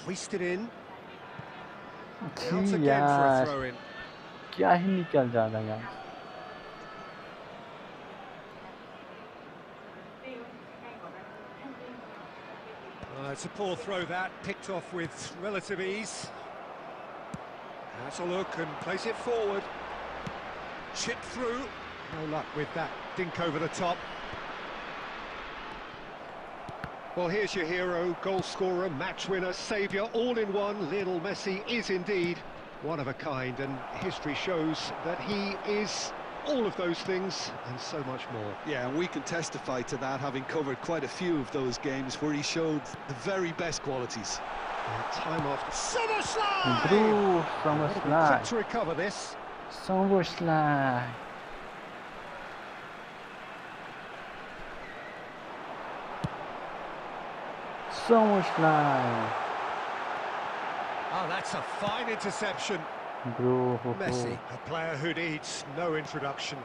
Hoisted in. Out ji again for a यार, throw in. क्या ही निकल जाता यार. It's a poor throw that, picked off with relative ease. Has a look and plays it forward. Chip through. No luck with that dink over the top. Well, here's your hero, goal scorer, match winner, saviour, all in one. Lionel Messi is indeed one of a kind, and history shows that he is all of those things and so much more. Yeah, and we can testify to that, having covered quite a few of those games where he showed the very best qualities. Time off. Summer slide! Bro, summer Quick slide. to recover this. Summer slide. Summer slide. Oh, that's a fine interception. Bro, Messi, a player who needs no introduction.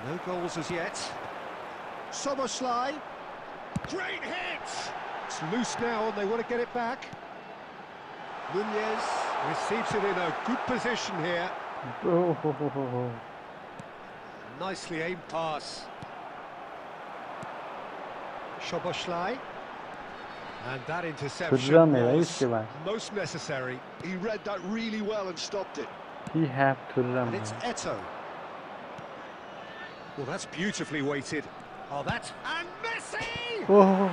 No goals as yet. Soboslai. Great hit! It's loose now and they want to get it back. Nunez receives it in a good position here. Bro. Nicely aimed pass. Soboslai. And that interception Khurram hai bhai was iske baad. most necessary. He read that really well and stopped it. He have Khurram. And it's Eto. Well, that's beautifully weighted. Oh, that's... And Messi! Oh.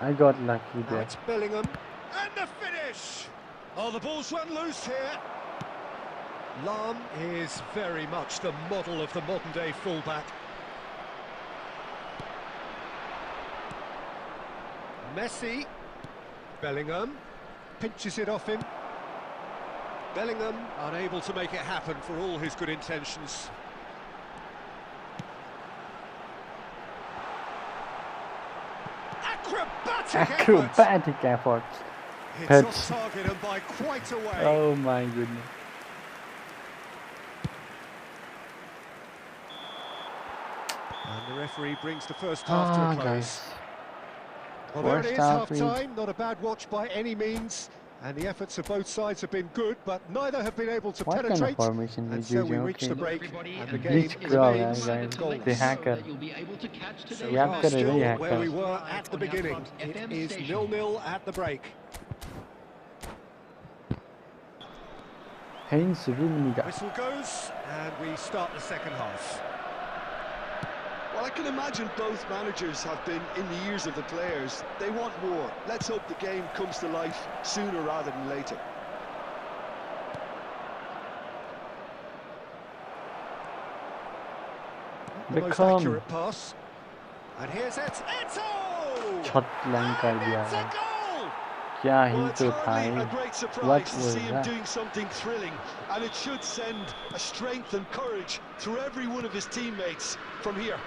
I got lucky Now there. it's Bellingham. And the finish! Oh, the ball's run loose here. Lam is very much the model of the modern-day fullback. Messi. Bellingham. Pinches it off him. Bellingham unable to make it happen for all his good intentions. Acrobatic efforts. It's But- off target and by quite a way. Oh my goodness. And the referee brings the first half to a close. Guys. Well, there it First is, half half-time. Not a bad watch by any means. And the efforts of both sides have been good, but neither have been able to What kind of penetrate. formation And is so we using? reach the Okay. break, Everybody, and the and game Bleach crowd, remains guys. goalless. The hacker. that you'll be able to catch today's So we Yeah, are hacker, still yeah, where we hacker. were at the beginning. It is 0-0 at the break. Heinz Rummenigge. Whistle goes, and we start the second half. Well, I can imagine both managers have been in the ears of the players. They want more. Let's hope the game comes to life sooner rather than later. The most Beckham. accurate pass. And here's Eto! Shot line कर दिया It's a है. goal! क्या Well, he it's तो hardly a था. great surprise What to was see him that? doing something thrilling, and it should send a strength and courage through every one of his teammates from here.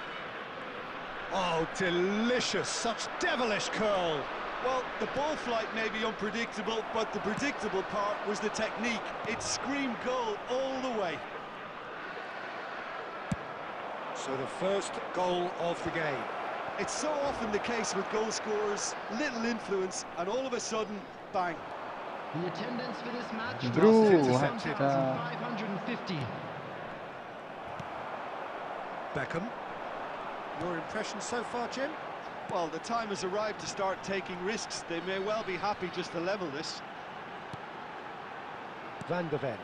Oh, delicious! Such devilish curl! Well, the ball flight may be unpredictable, but the predictable part was the technique. It screamed goal all the way. So the first goal of the game. It's so often the case with goal scorers, little influence, and all of a sudden, bang. The attendance for this match Bro, was what the... 1,550. Beckham. Your impression so far, Jim? Well, the time has arrived to start taking risks. They may well be happy just to level this. Van der Ven.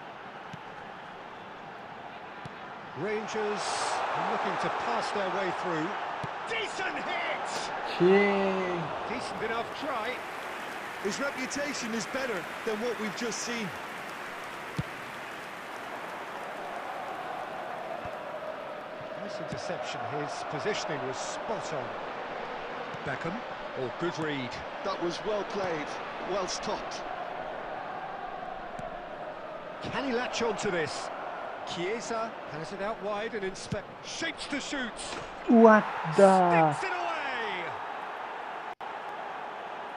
Rangers looking to pass their way through. Decent hit! Decent enough try. His reputation is better than what we've just seen. Nice interception. His positioning was spot on. Beckham. Oh, good read. That was well played, well stopped. Can he latch on to this? Chiesa has it out wide and inspect. Shapes to shoot. What the... Sticks it away.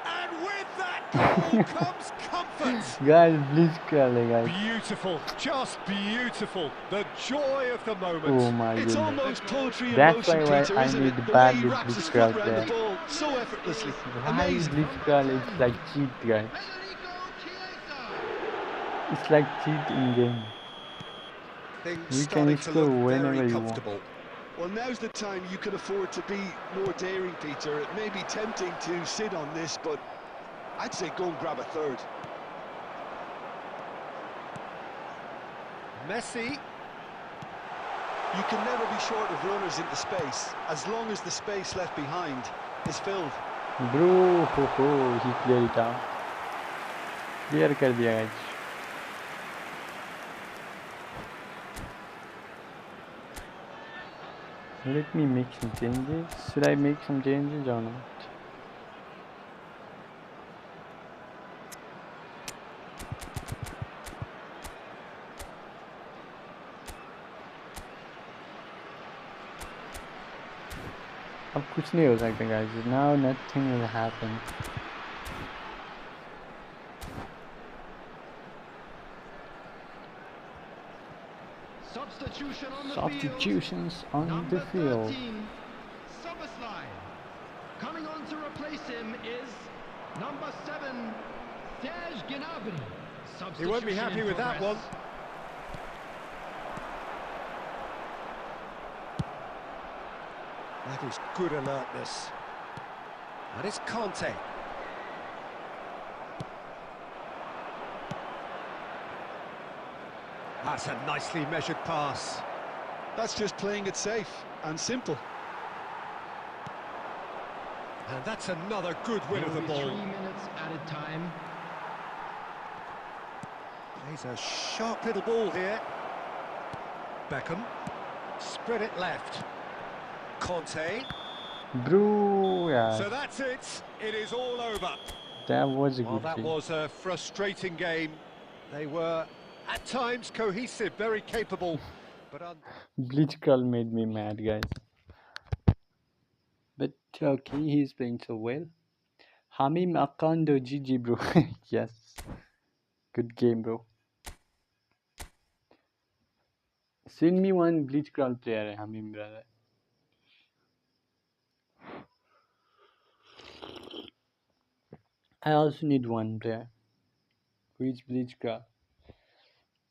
And with that goal comes comfort. Guys, please call it, guys. Beautiful, just beautiful. The joy of the moment. Oh my It's goodness. almost poetry in That's motion, why Peter, I isn't need it? The way badly he wraps his this foot crowd around there. the ball so effortlessly. Why Amazing. this call is like cheat, guys. It's like cheat in game. Things You starting can to score look whenever very you want. comfortable. Well, now's the time you can afford to be more daring, Peter. It may be tempting to sit on this, but I'd say go and grab a third. Messi. You can never be short of runners into space, as long as the space left behind is filled. Bro, he cleared it out. Clear कर दिया guys. Let me make some changes. Should I make some changes or not? अब कुछ नहीं हो सकता guys. Now nothing will happen. Substitutions on the field. 13, Soboslai. Coming on to replace him is number 7, Serge Gnabry. He won't be happy with that one. That is good alertness. And it's Conte. That's a nicely measured pass. That's just playing it safe and simple. And that's another good win of the ball. 3 minutes added time. Plays a sharp little ball here. Beckham. Spread it left. Conte. Bro, yeah. So that's it. It is all over. That was a Well, good that game. was a frustrating game. They were, at times, cohesive, very capable. But Bleach Curl made me mad, guys. But okay, he's playing so well. Hamim Akando GG, bro. Yes. Good game, bro. Send me one Bleach Curl player, Hamim, brother. I also need one player. Who is Bleach Curl?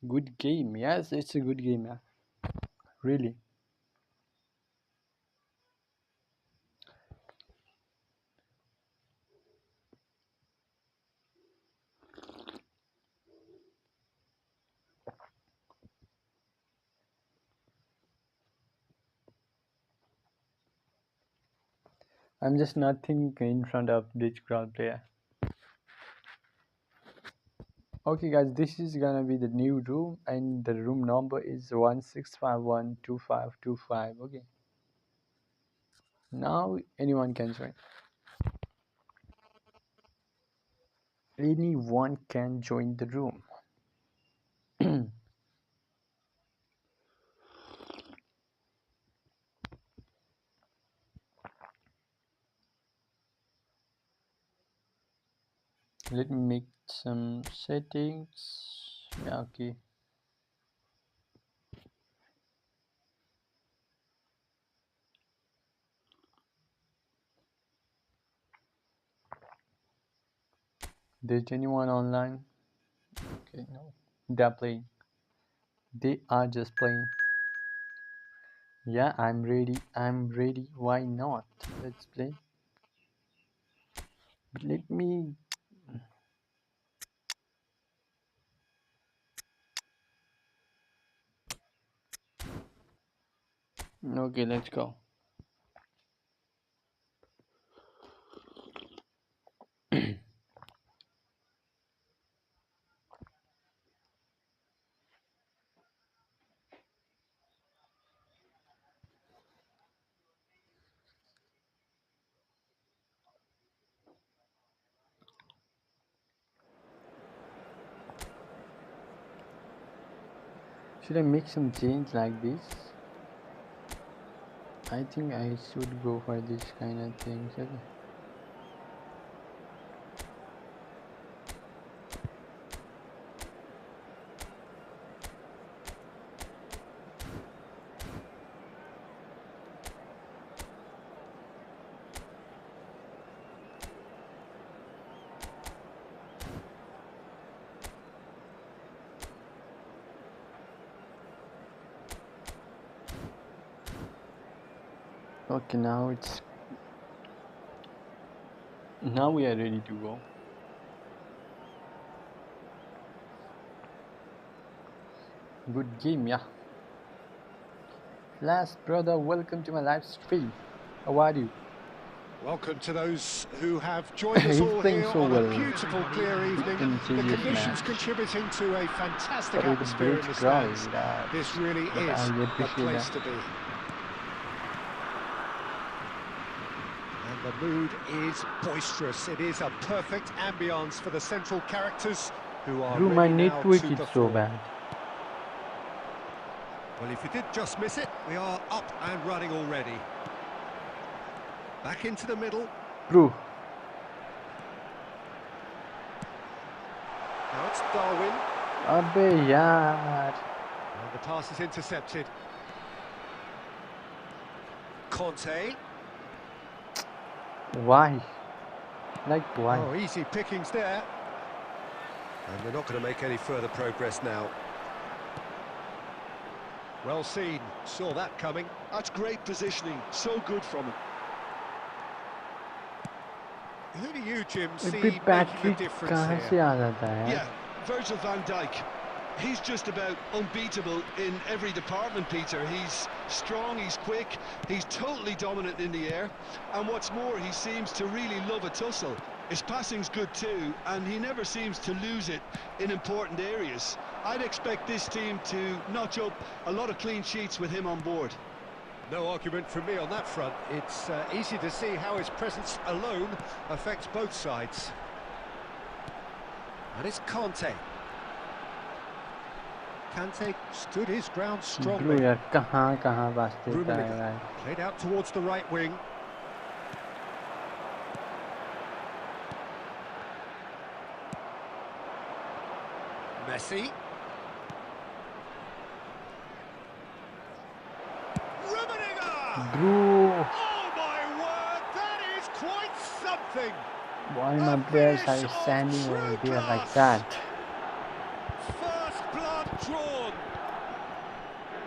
Good game. Yes, it's a good game, yeah. Really. I'm just nothing in front of Bleach Curl player. Okay guys, this is gonna be the new room and the room number is 16512525. Okay, now anyone can join. Anyone can join the room. Let me make some settings. Yeah, okay. There's anyone online? Okay, no. They're playing. They are just playing. Yeah, I'm ready. I'm ready. Why not? Let's play. But let me. Okay, let's go. Should I make some change like this? I think I should go for this kind of things. Okay. Okay, now we are ready to go. Good game, yeah. Last brother, welcome to my live stream. How are you? Welcome to those who have joined us He's all playing here so on well. a beautiful, clear evening. In The serious conditions match. contributing to a fantastic But with a atmosphere in great the crowd, stands. This really but is I the appreciate place that. to be. And the mood is boisterous. It is a perfect ambience for the central characters who are Bro, my ready now network to is so perform. bad. Well, if you did just miss it, we are up and running already. Back into the middle. Bro, Now it's Darwin. अबे यार. And the pass is intercepted. Conte. Why? Like why? Oh, easy pickings there. And they're not going to make any further progress now. Well seen, saw that coming. That's great positioning, so good from him. Who do you, Jim, see अबे making the Patrick difference कहाँ here? से आ जाता है? Yeah, Virgil van Dijk. He's just about unbeatable in every department, Peter. He's strong, he's quick, he's totally dominant in the air. And what's more, he seems to really love a tussle. His passing's good too, and he never seems to lose it in important areas. I'd expect this team to notch up a lot of clean sheets with him on board. No argument from me on that front. It's easy to see how his presence alone affects both sides. And it's Conte. Kante stood his ground Bro strongly. यार कहाँ पास देता है Rummenigge यार? played out towards the right wing. Messi. Rummenigge! Bro, Oh my word, that is quite something! why my players are standing over there like that? First blood drawn.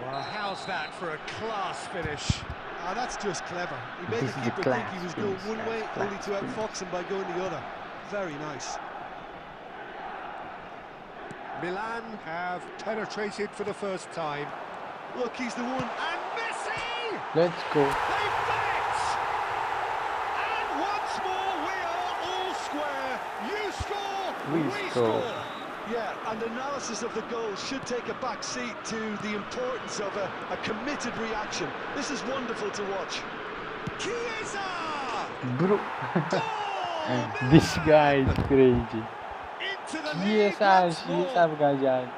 Well, how's that for a class finish? Ah, that's just clever. He made This the is a keeper think class he was going finish, one way, that's only class to finish. outfox him by going the other. Very nice. Milan have penetrated for the first time. Look, he's the one. And Messi! Let's go. They've done it! And once more we are all square. You score, We we score. score. Yeah, and analysis of the goal should take a back seat to the importance of a committed reaction. This is wonderful to watch. Chiesa! Bro, Goal! this guy is crazy. Into the lead Yes, once more. guys.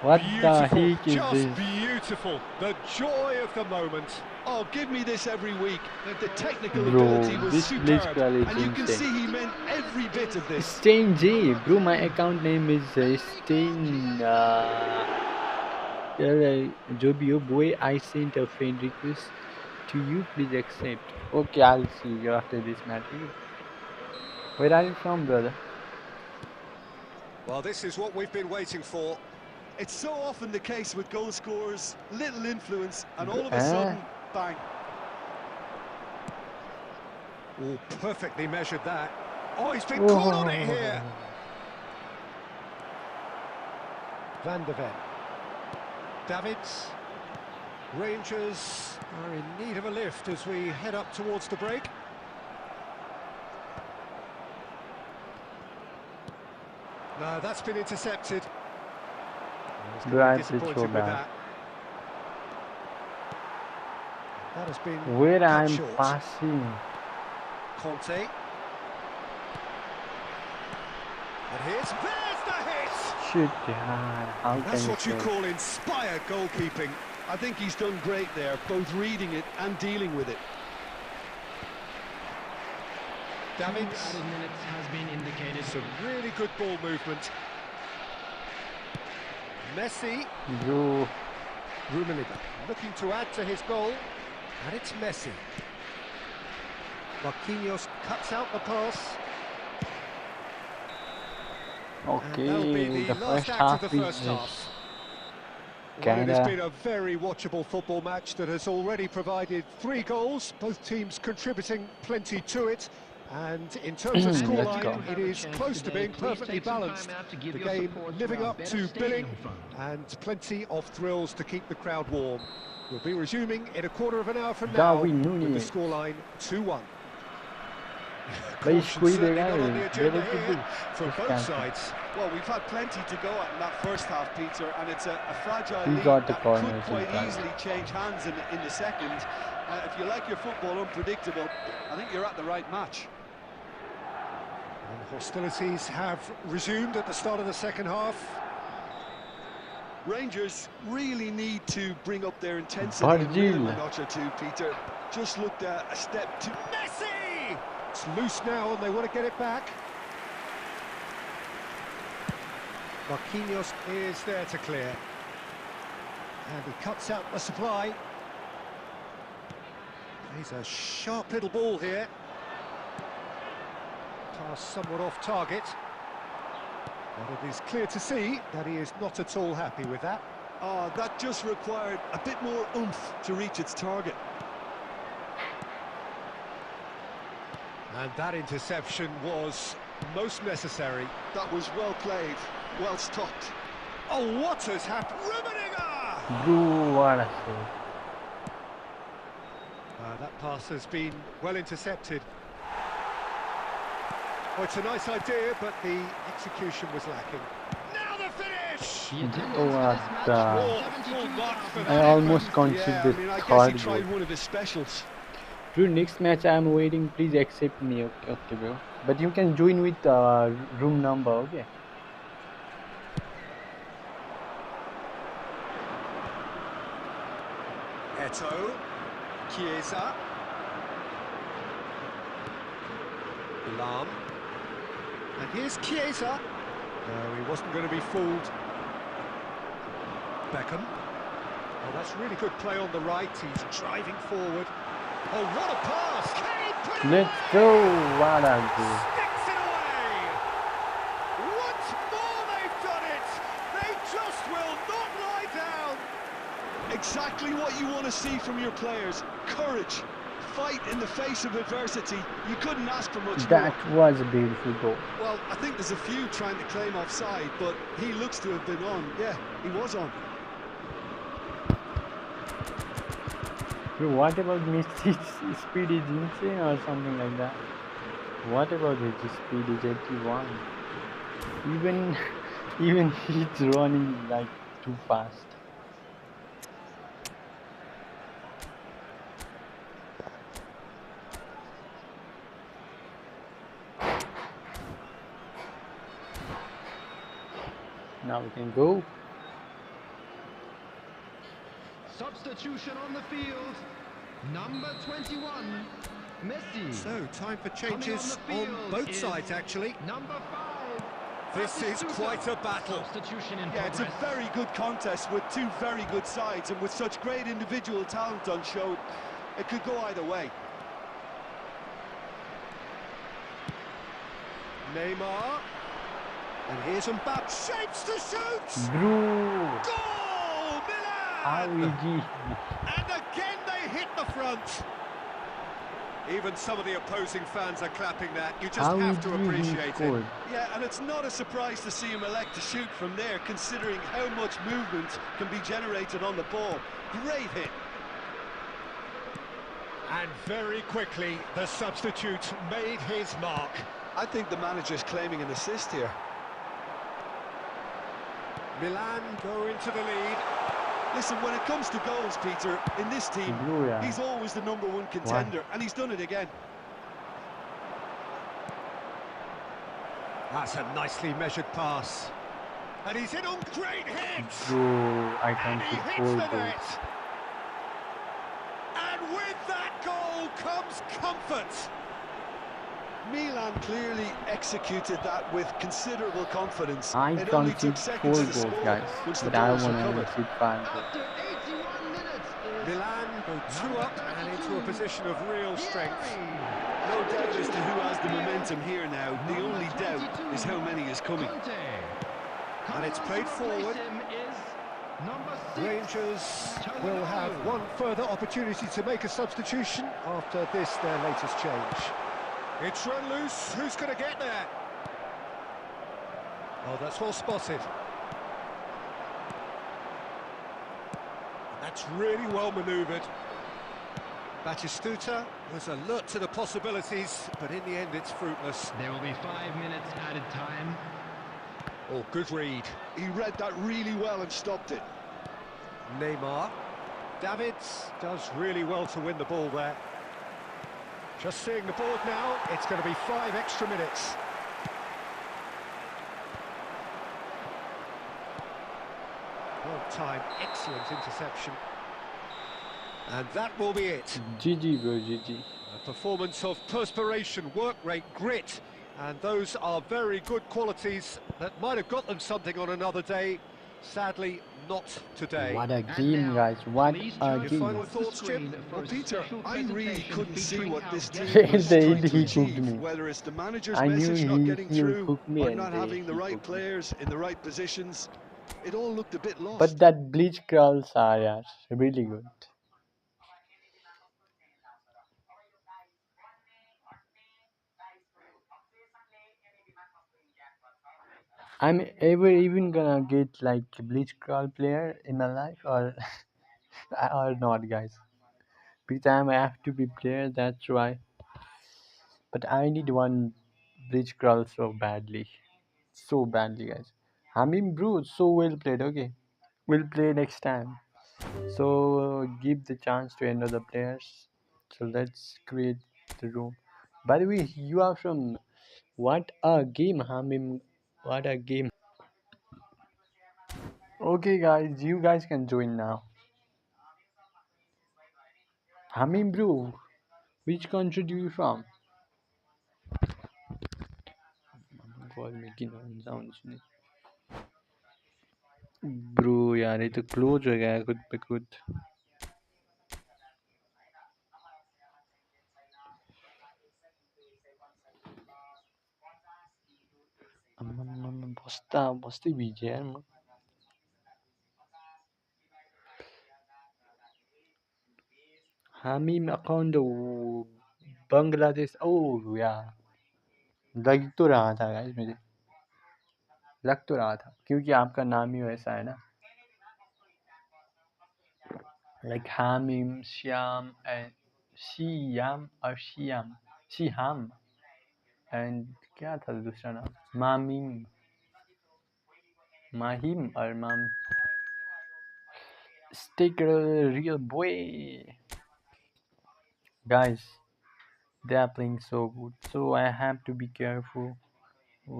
What the Beautiful, heck is just this? beautiful. The joy of the moment. Oh, give me this every week. The technical Bro, ability was this glitch superb, quality is and you can insane. see he meant every bit of this. Stain J, bro. My account name is Stain. जो भी हो, boy, I sent a friend request to you. Please accept. Okay, I'll see you after this match. Where are you from, brother? Well, this is what we've been waiting for. It's so often the case with goal scorers, little influence, and all of a sudden, bang. Oh, perfectly measured that. Oh, he's been caught on it here. Van der Ven. Davids. Rangers are in need of a lift as we head up towards the break. No, that's been intercepted. Disappointed with that. That has been where I'm short. passing. Conte. And there's the hit! Shit, how That's can what you say? call inspired goalkeeping. I think he's done great there, both reading it and dealing with it. Davids. Added minutes has been indicated. Some really good ball movement. Messi. Bro, Rummenigge looking to add to his goal. And it's Messi. Marquinhos cuts out the pass. And that'll be okay, the last first act half of the is first half. Well, it kinda has been a very watchable football match that has already provided 3 goals, both teams contributing plenty to it. And in terms of Let's go. scoreline, it is close to being perfectly balanced. The game living up to billing, and plenty of thrills to keep the crowd warm. We'll be resuming in a quarter of an hour from now with Darwin the Núñez. scoreline 2-1. भाई Caution कोई certainly देगा not on the agenda देगा कि here from both sides. Well, we've had plenty to go at in that first half, Peter, and it's a fragile He lead got the that corner, could he quite got it. easily change hands in the second. If you like your football unpredictable, I think you're at the right match. And hostilities have resumed at the start of the second half. Rangers really need to bring up their intensity and rhythm a Virgil. notch or two, Peter. Just looked at a step too... Messi! It's loose now and they want to get it back. Marquinhos is there to clear. And he cuts out the supply. He's a sharp little ball here. Pass somewhat off target. And it is clear to see that he is not at all happy with that. Oh, that just required a bit more oomph to reach its target. And that interception was most necessary. That was well played, well stopped. Oh, what has happened? Rummenigge! Bro, what a save. That pass has been well intercepted. Oh, it's a nice idea, but the execution was lacking. Now the finish! What the... Full mark for I that. almost conceded Yeah, I mean, I guess he third tried goal. one of his specials. Bro, next match I'm waiting. Please accept me. Okay, okay, bro. But you can join with room number. Okay. Eto'o, Chiesa, Lam. And here's Chiesa. No, he wasn't going to be fooled. Beckham. Oh, that's really good play on the right. He's driving forward. Oh, what a pass! Kane put it Let's away! go. What a goal. Sticks it away! Once more they've done it! They just will not lie down! exactly what you want to see from your players. Courage, fight in the face of adversity. You couldn't ask for much That more. was a beautiful goal. Well, I think there's a few trying to claim offside, but he looks to have been on. Yeah, he was on. Bro, what about Messi's speed is insane or something like that? What about his speed is 81? Even he's running like too fast. Now we can go. Substitution on the field. Number 21, Messi. So, time for Coming changes on the on field both is sides, actually. Number 5. This is quite a battle. Substitution in Yeah, it's a progress. very good contest with two very good sides, and with such great individual talent on show, it could go either way. Neymar. And here's Mbappe, shapes to shoot! Bro, Goal! how Milan! easy. And again they hit the front. Even some of the opposing fans are clapping that. You just How have to easily he appreciate it. scored. Yeah, and it's not a surprise to see him elect to shoot from there, considering how much movement can be generated on the ball. Great hit. And very quickly, the substitute made his mark. I think the manager's claiming an assist here. Milan go into the lead. Listen, when it comes to goals, Peter, in this team, Blue, yeah. he's always the #1 contender, and he's done it again. That's a nicely measured pass. And he's in on great hit! Bro, I And can't he see hits 4 the goals. net! And with that goal comes comfort! Milan clearly executed that with considerable confidence. I It only can't see took 4 seconds to goals, score, guys. once the But I balls want recovered. to see 5 goals. After 81 minutes is Milan go 2 up and into a position of real strength. No doubt as to who has the momentum here now. The only doubt is how many is coming. And it's played forward. Rangers will have one further opportunity to make a substitution after this, their latest change. It's run loose, who's going to get there? Oh, that's well spotted. That's really well manoeuvred. Batistuta was alert to the possibilities, but in the end it's fruitless. There will be 5 minutes added time. Oh, good read. He read that really well and stopped it. Neymar. Davids does really well to win the ball there. Just seeing the board now, it's going to be 5 extra minutes. Well timed, excellent interception. And that will be it. GG, bro, GG. A performance of perspiration, work rate, grit, and those are very good qualities that might have got them something on another day. Sadly, not today. What a game, guys. What please a join Your game. final thoughts, Jim? Well, Peter, I really couldn't see what this team In was the trying end, to he cooked achieve, me. whether it's the manager's I knew message not getting he'll through, cook me or and not having the he right cooked me. players in the right positions. It all looked a bit lost. But that bleach crawls are yeah, really good. I'm ever even gonna get like a bleach crawl player in my life or or not, guys. Because I have to be player, that's why. But I need one bleach crawl so badly, guys. I mean, bro, so well played. Okay, we'll play next time. So give the chance to another players. So let's create the room. By the way, you are from what a game, Hamim. What a game. Okay, guys, you guys can join now. Hamim, bro, which country do you from? Call making sounds. Bro यार ये तो close हो गया है खुद पे खुद आम्मामा बस्दै भिजे यार म हामी अकाउंट बांग्लादेश ओ यार लग तो रहा था गाइस मुझे लग तो रहा था क्योंकि आपका नाम ही वैसा है ना लाइक हामीम श्याम एंड शियाम और शिहाम एंड क्या था दूसरा नाम मामीम माहिम और माम sticker real boy guys they are playing so good so I have to be careful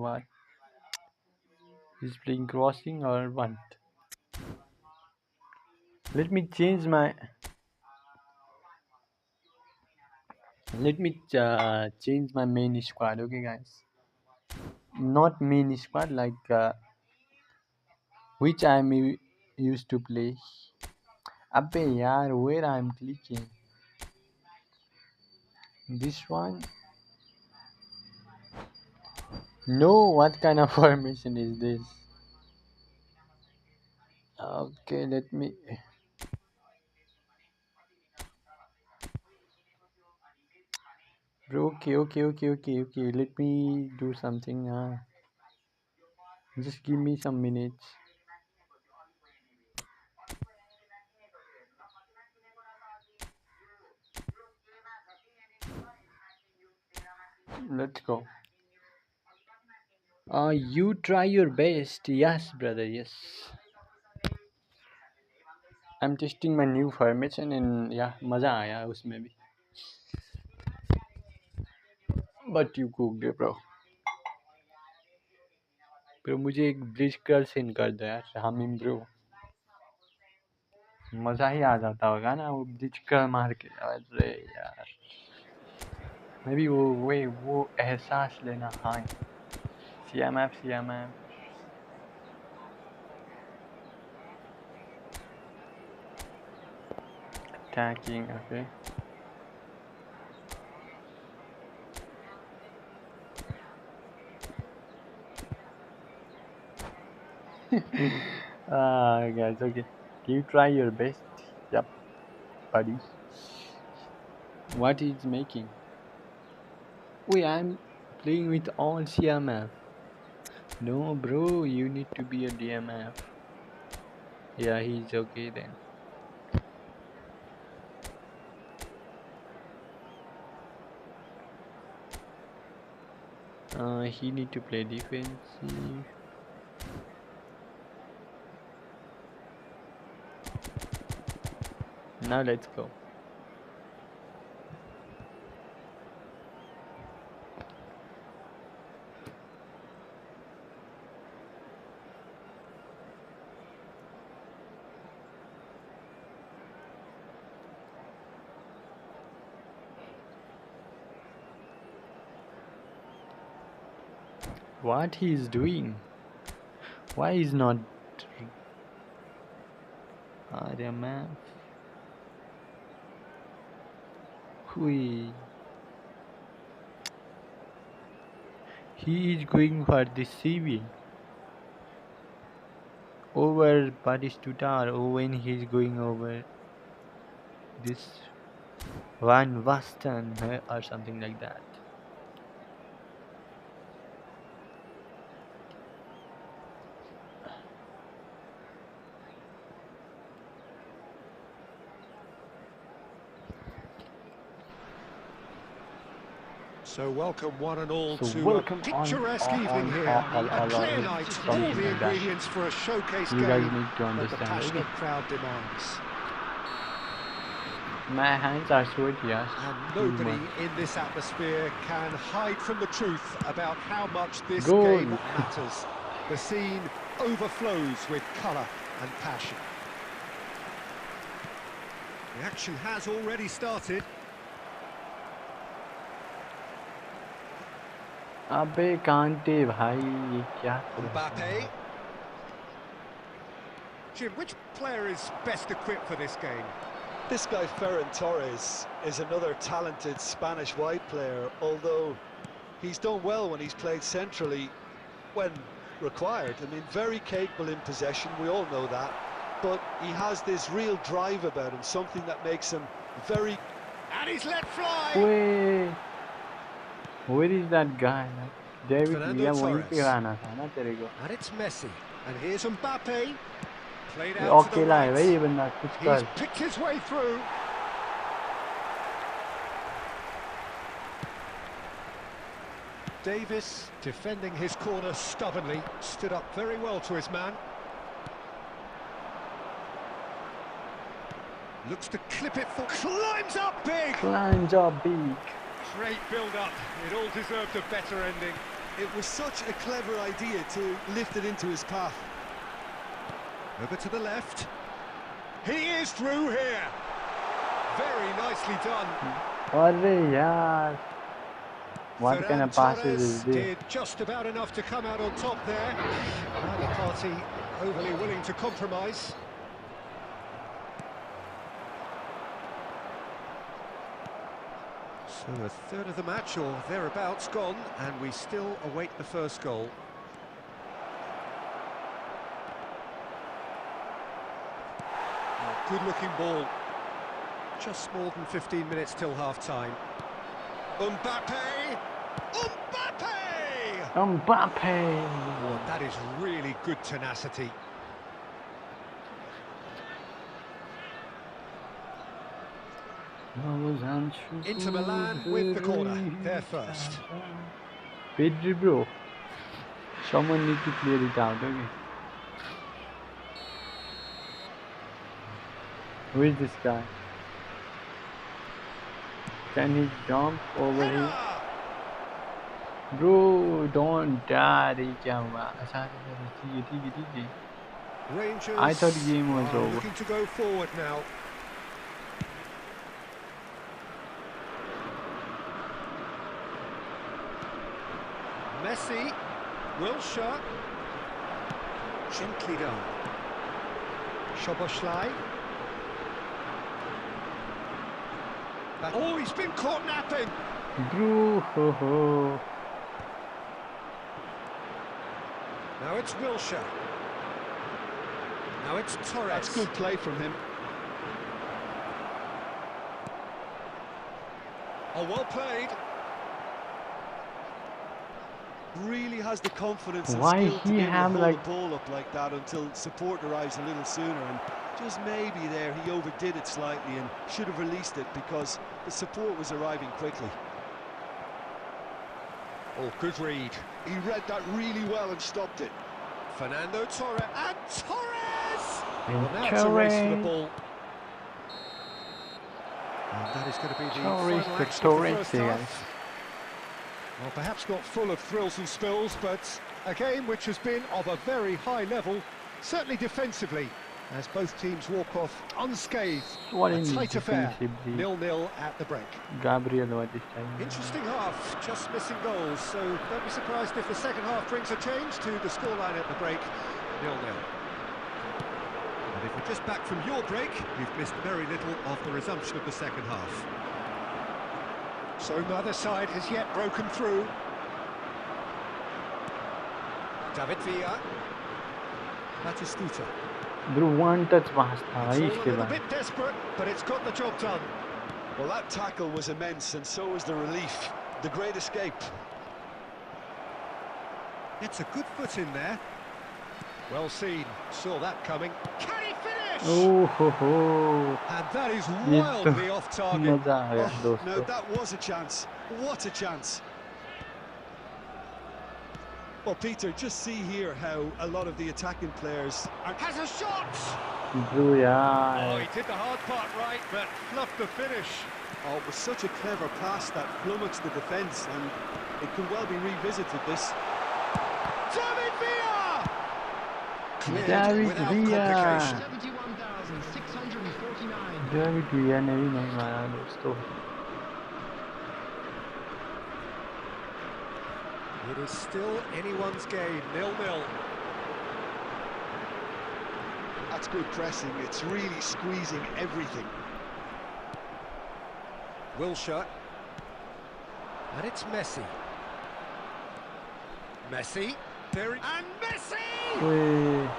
what is playing crossing or what let me change my change my main squad okay guys not main squad like which used to play abbe yaar where I'm clicking this one No, what kind of formation is this? Okay, let me. Bro, okay. Let me do something. Just give me some minutes. Let's go. You try your best. Yes, brother. Yes. I'm testing my new formation and yeah, मजा आया उसमें भी. But you cooked it, bro. Bro, मुझे एक bridge curl send कर दो यार, हामिम bro. मजा ही आ जाता होगा ना वो ब्रिज कर्ल मार के. अरे यार, मैं भी वो एहसास लेना. हाँ, CMF attacking. Okay. Guys, okay. Can you try your best? Yep, buddy. What is making? Wait, I'm playing with all CMF. No, bro, you need to be a DMF. Yeah, he's okay then. He need to play defensive. Now let's go. What he is doing? Why is not RMF? Hui. He is going for the CV over Batistuta, or when he is going over this Van Basten or something like that. So welcome one and all So to welcome a picturesque evening here. A clear night, all something the like that. ingredients for a showcase You game guys need to that the understand. passionate Okay? crowd demands. My hands are sweaty, yes. And Too nobody much. in this atmosphere can hide from the truth about how much this Goal. game matters. The scene overflows with colour and passion. The action has already started. अबे कांटे भाई, ये क्या कर रहा Mbappe. है? Jim, which player is best equipped for this game? This guy Ferran Torres is another talented Spanish wide player, although he's done well when he's played centrally when required. I mean, very capable in possession, we all know that, but he has this real drive about him, something that makes him very... And he's let fly! Wait, where is that guy? David Fernando Villa वहीं पे Torres. आना था ना तेरे को. And it's Messi. And here's Mbappe. Played ये out to the अकेला है भाई ये right. बंदा, कुछ He's कर. picked his way through. Davis, defending his corner stubbornly, stood up very well to his man. Looks to clip it for... Climbs up big! Climbs up big. Great build-up. It all deserved a better ending. It was such a clever idea to lift it into his path. Over to the left. He is through here. Very nicely done. अरे यार, what kind of passes is this? Did just about enough to come out on top there. Neither party overly willing to compromise. So a third of the match or thereabouts gone, and we still await the first goal. Good looking ball. Just more than 15 minutes till half-time. Mbappe! Mbappe! Mbappe! Oh, that is really good tenacity. Inter Milan with the corner, their first. Pedri, bro. Someone need to clear it out, okay? Who is this guy? Can he jump over here? Bro, don't die. Rangers I thought the game was over. looking to go forward now. Messi, Wilshere, gently done. Szoboszlai. Oh, he's been caught napping. Bro, ho ho. Now it's Wilshere. Now it's Torres. That's good play from him. Oh, well played. Really has the confidence and Why skill to he be able to have hold like the ball up like that until support arrives a little sooner, and just maybe there he overdid it slightly and should have released it because the support was arriving quickly. Oh, good read. He read that really well and stopped it. Fernando Torres and Torres! And Well, now it's a race for the Torres. ball. And that is going to be the Torres final to action of the Torres, first guys. half. Well, perhaps not full of thrills and spills, but a game which has been of a very high level, certainly defensively, as both teams walk off unscathed. What A in tight affair, defensively? 0-0 at the break. Gabriel was this time. Interesting half, just missing goals, so don't be surprised if the second half brings a change to the scoreline at the break, 0-0. And if you're just back from your break, you've missed very little of the resumption of the second half. So neither side has yet broken through. David Villa. Batistuta. Bro, one touch pass था It's भाई all a इसके little बाद. bit desperate, but it's got the job done. Well, that tackle was immense, and so was the relief. The great escape. It's a good foot in there. Well seen, saw that coming. Can he finish? Oh ho ho. And that is ये wildly तो off target. मजा आ गया Oh, no, दोस्तों. that was a chance. What a chance. Well, Peter, just see here how a lot of the attacking players are... Has a shot! Bro Oh, यार. he did the hard part right, but fluffed the finish. Oh, it was such a clever pass that flummoxed the defence, and it could well be revisited, this. David Villa! Cleared David without Villa. complication. 71,649. David Villa ने भी नहीं मारा दोस्तों. It is still anyone's game, 0-0. That's good pressing. It's really squeezing everything. Wilshere. And it's Messi. Messi. There and Messi! ओए.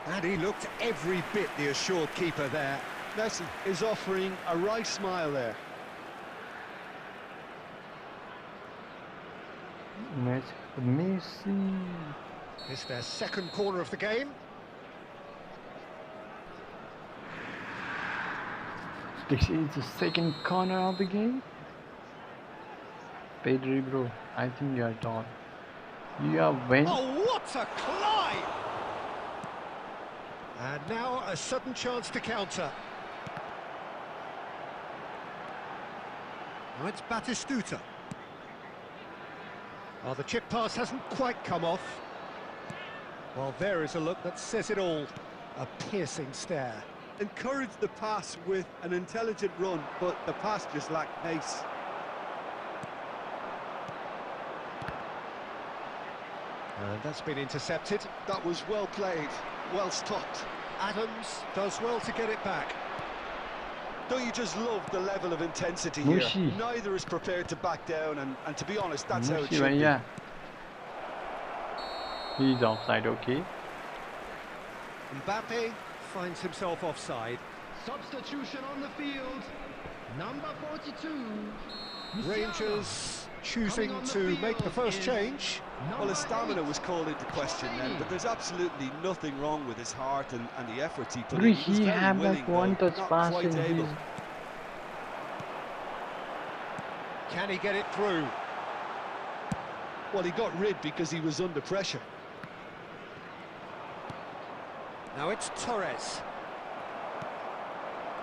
And he looked every bit the assured keeper there. Messi is offering a wry smile there. Messi. It's their second corner of the game. This is the second corner of the game. Pedri, bro, I think you are done. You are win. Oh, what a climb! And now a sudden chance to counter. Now it's Batistuta. Oh, the chip pass hasn't quite come off. Well, there is a look that says it all. A piercing stare. Encouraged the pass with an intelligent run, but the pass just lacked pace. And that's been intercepted. That was well played, well stopped. Adams does well to get it back. Don't you just love the level of intensity Mushi. here? Neither is prepared to back down, and to be honest, that's how it Mushi should be. भैया. He's offside, okay. Mbappe finds himself offside. Substitution on the field. Number 42. Rangers choosing to make the first change. Well, his stamina was called into question then, but there's absolutely nothing wrong with his heart and the effort he put in. He was He very had willing, like one though, touch not pass quite in able. his. Can he get it through? Well, he got rid because he was under pressure. Now it's Torres.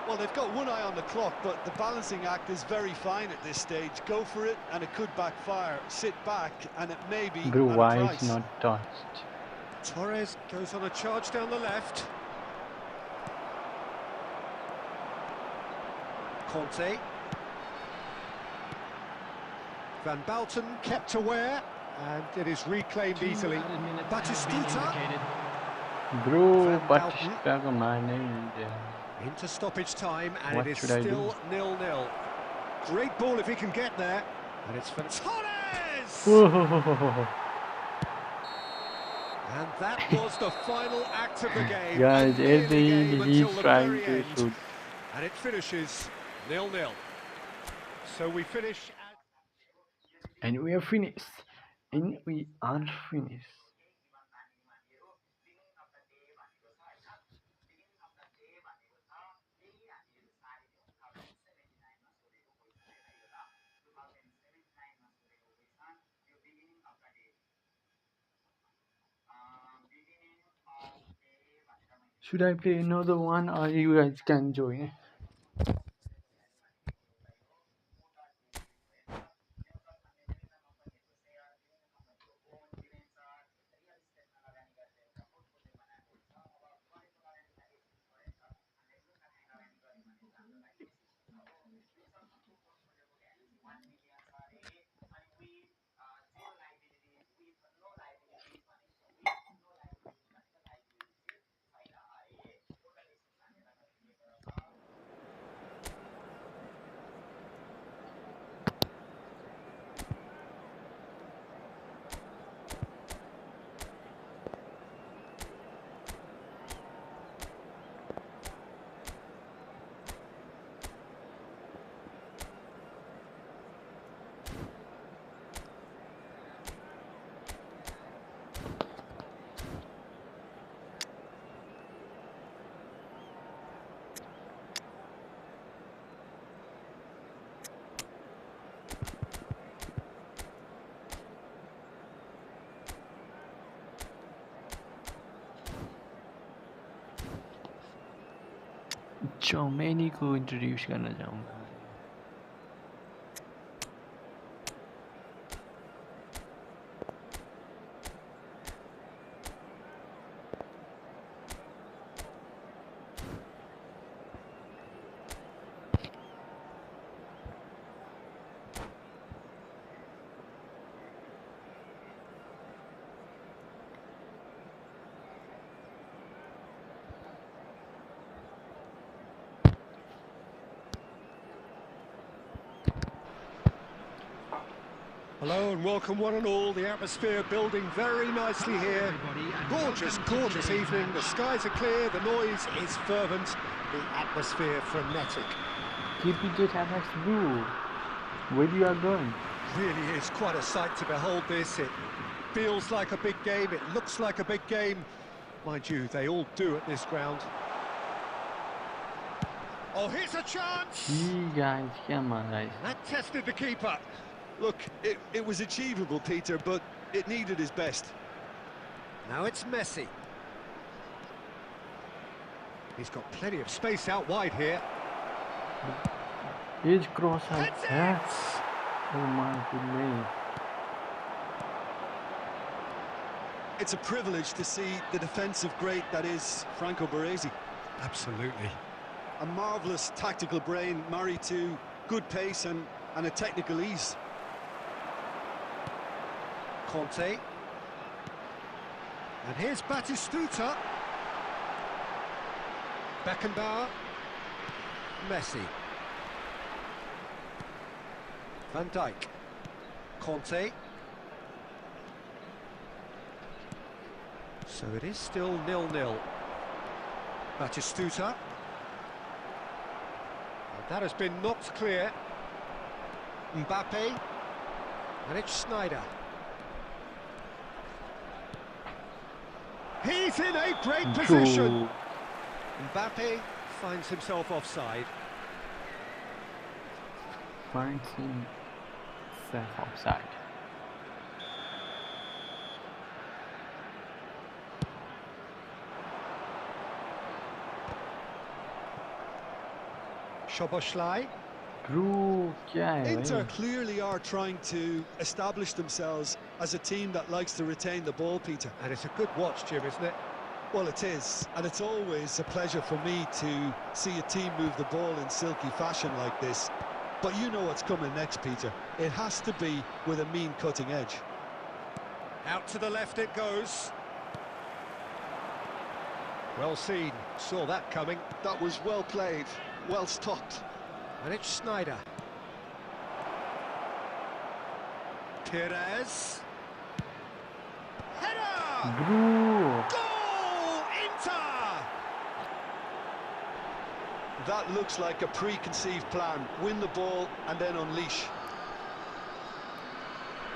Well, they've got one eye on the clock, but the balancing act is very fine at this stage. Go for it, and it could backfire. Sit back, and it may be Bro, at a why price. it's not touched? Torres goes on a charge down the left. Conte. Van Balten kept aware, and it is reclaimed easily. Batistuta Bro, Van but Balten. का मारने नहीं दिया. Into stoppage time, and What it is should I do? still 0-0. Great ball if he can get there. And it's for Torres! Whoa. And that was the final act of the game. Guys, A nearly everything game he's until the trying very to end. shoot. And it finishes 0-0. So we finish at... And we are finished. And we are finished. Should I play another one or you guys can join? चौमेनी को introduce करना चाहूँगा. Hello and welcome one and all. The atmosphere building very nicely here. Gorgeous, gorgeous evening. The skies are clear, the noise is fervent, the atmosphere frenetic. Keep it MX Blue. Where you are going? Really is quite a sight to behold this. It feels like a big game, it looks like a big game. Mind you, they all do at this ground. Oh, here's a chance! Guys, come on, guys. That tested the keeper. Look, it was achievable, Peter, but it needed his best. Now it's Messi. He's got plenty of space out wide here. He's cross out. That's Huh? it! Oh my goodness. It's a privilege to see the defensive great that is Franco Baresi. Absolutely. A marvellous tactical brain married to good pace and a technical ease. Conte. And here's Batistuta. Beckenbauer. Messi. Van Dijk. Conte. So it is still 0-0. Batistuta. And that has been knocked clear. Mbappe. And it's Sneijder. He's in a great position. Mbappe finds himself offside. Finds himself offside. Szoboszlai. Drew, क्या है Inter भाई? clearly are trying to establish themselves as a team that likes to retain the ball, Peter. And it's a good watch, Jim, isn't it? Well, it is, and it's always a pleasure for me to see a team move the ball in silky fashion like this. But you know what's coming next, Peter. It has to be with a mean cutting edge. Out to the left it goes. Well seen, saw that coming. That was well played, well stopped. And it's Sneijder. Perez. Header! Drew. Goal! Inter! That looks like a preconceived plan. Win the ball and then unleash.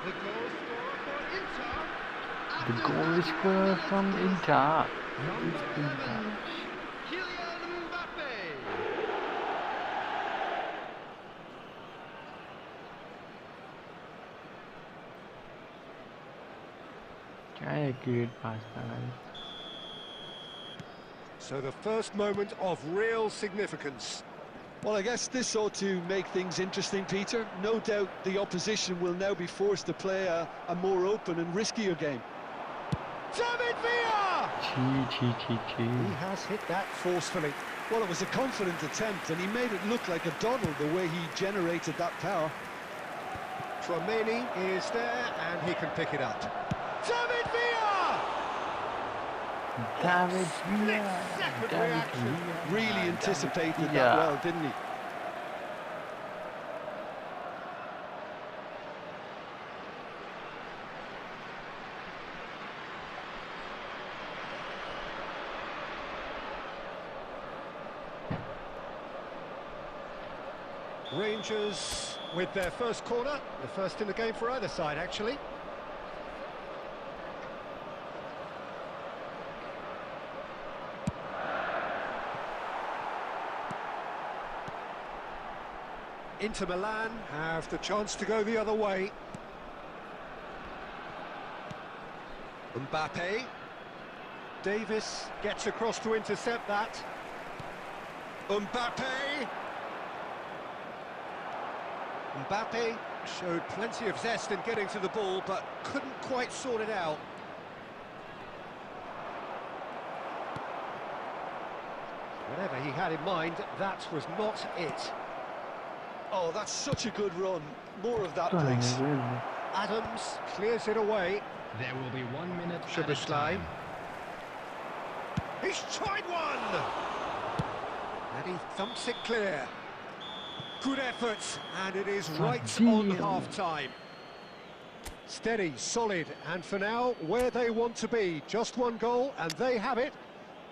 The goal scorer for Inter. The goal scorer from Inter. Number 11, Kylian Mbappe. क्या है great pass था भाई? So the first moment of real significance. Well, I guess this ought to make things interesting, Peter. No doubt the opposition will now be forced to play a more open and riskier game. David Villa! Chi. He has hit that forcefully. Well, it was a confident attempt, and he made it look like a Donald the way he generated that power. Tchouaméni is there, and he can pick it up. David Villa! David Villa. Second David reaction. Villa. Really anticipated David that Villa. well, didn't he? Rangers with their first corner, the first in the game for either side, actually. Inter Milan have the chance to go the other way. Mbappe. Davis gets across to intercept that. Mbappe. Mbappe showed plenty of zest in getting to the ball, but couldn't quite sort it out. Whatever he had in mind, that was not it. Oh, that's such a good run. More of that, please. Adams clears it away. There will be 1 minute at a Szoboszlai. time. He's tried one! And he thumps it clear. Good effort, and it is right on half-time. Steady, solid, and for now, where they want to be. Just one goal, and they have it.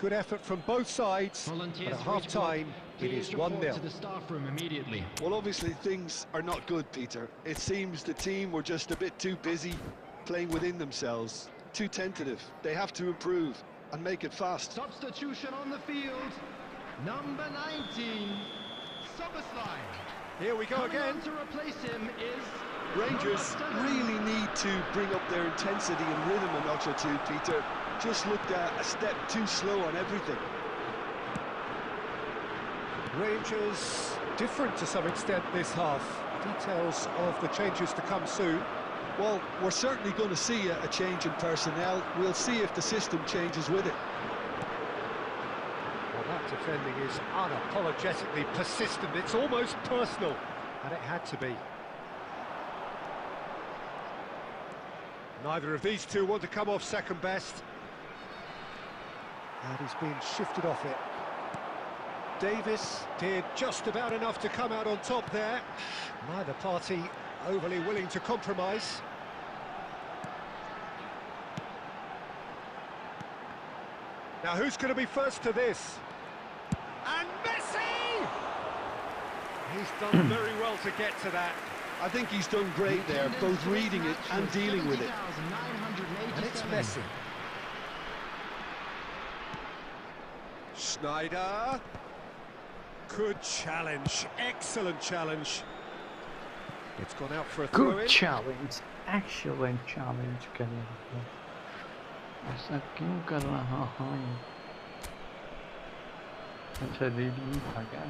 Good effort from both sides, but Volunteers at for each club, half-time, it please is report 1-0. to the staff room immediately. Well, obviously things are not good, Peter. It seems the team were just a bit too busy playing within themselves, too tentative. They have to improve and make it fast. Substitution on the field. Number 19, Szoboszlai. Here we go Coming again. on to replace him is Rangers number 7. really need to bring up their intensity and rhythm a notch or two, Peter. Just looked a step too slow on everything. Rangers different to some extent this half. Details of the changes to come soon. Well, we're certainly going to see a change in personnel. We'll see if the system changes with it. Well, that defending is unapologetically persistent. It's almost personal, and it had to be. Neither of these two want to come off second best. And he's been shifted off it. Davis did just about enough to come out on top there. Neither party overly willing to compromise. Now who's going to be first to this? And Messi! He's done very well to get to that. I think he's done great there, both reading it and dealing with it. And it's Messi. Schneider. Good challenge, excellent challenge. It's gone out for a throw-in. Good challenge, excellent challenge करें ऐसा क्यों कर रहा है अच्छा ready था क्या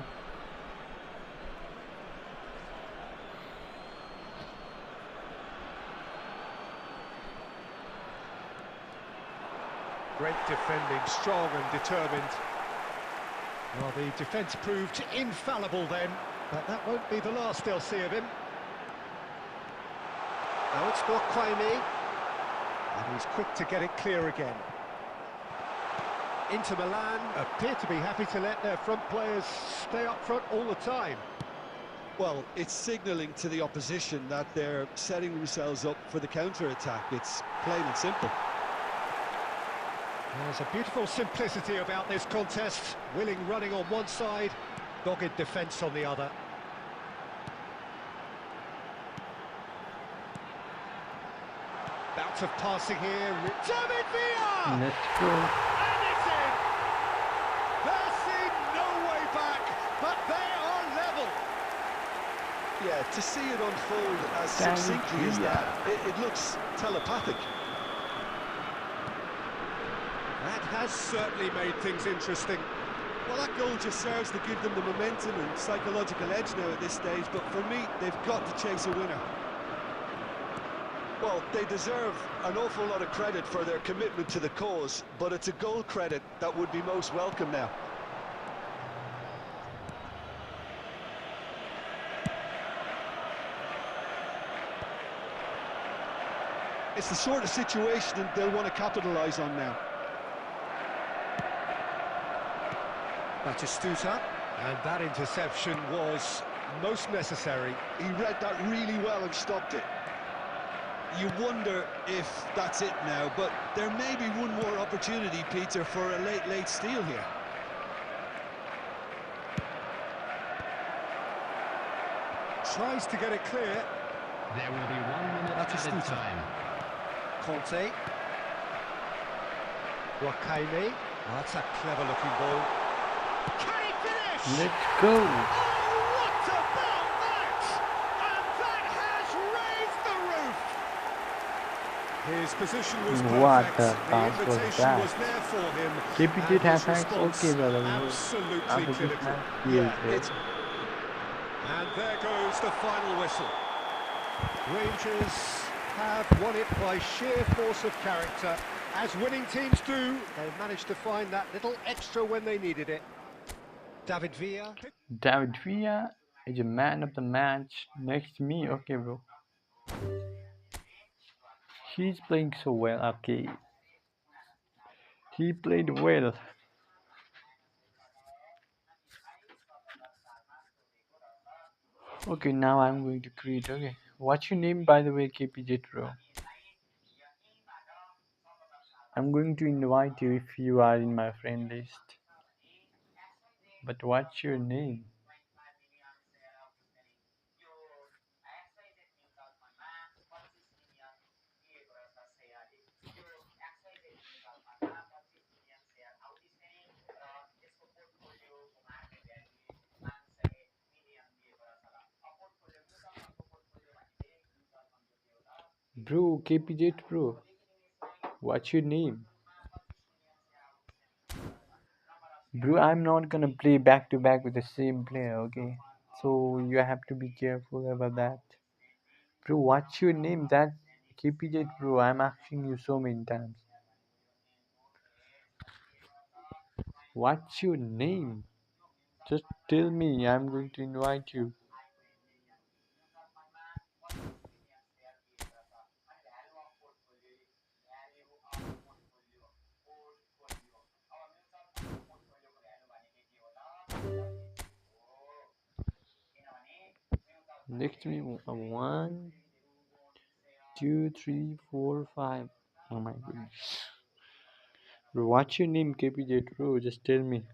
Great defending, strong and determined. Well, the defence proved infallible then, but that won't be the last they'll see of him. Now it's for Kwaime, and he's quick to get it clear again. Inter Milan appear to be happy to let their front players stay up front all the time. Well, it's signalling to the opposition that they're setting themselves up for the counter-attack. It's plain and simple. There's a beautiful simplicity about this contest. Willing running on one side, dogged defence on the other. Bout of passing here. David Villa! Let's go. And it's in! There seemed no way back, but they are level. Yeah, to see it unfold as succinctly as that, it looks telepathic. That has certainly made things interesting. Well, that goal just serves to give them the momentum and psychological edge now at this stage, but for me, they've got to chase a winner. Well, they deserve an awful lot of credit for their commitment to the cause, but it's a goal credit that would be most welcome now. It's the sort of situation they'll want to capitalise on now. Batistuta, and that interception was most necessary. He read that really well and stopped it. You wonder if that's it now, but there may be one more opportunity, Peter, for a late steal here. Tries to get it clear. There will be 1 minute added time. Conte. Wakaime. Oh, that's a clever-looking ball. Can he finish? Let's go. Oh, what about that? And that has raised the roof. His position was perfect. What a The pass was invitation that? was there for him. KP did and have his thanks. response Okay, brother. absolutely clinical. It's And there goes the final whistle. Rangers have won it by sheer force of character. As winning teams do, they managed to find that little extra when they needed it. David Villa. David Villa is a man of the match next to me. Okay, bro. He's playing so well. Okay. He played well. Okay, now I'm going to create. Okay. What's your name, by the way, KPJ Pro? I'm going to invite you if you are in my friend list. But what's your name? Bro, KPJ Pro. What's your name? Bro, I'm not gonna play back to back with the same player, okay? So you have to be careful about that. Bro, what's your name? That KPJ Bro, I'm asking you so many times. What's your name? Just tell me, I'm going to invite you. Next to me, 1, 2, 3, 4, 5. Oh my goodness. Bro, what's your name, KPJ? Bro, just tell me.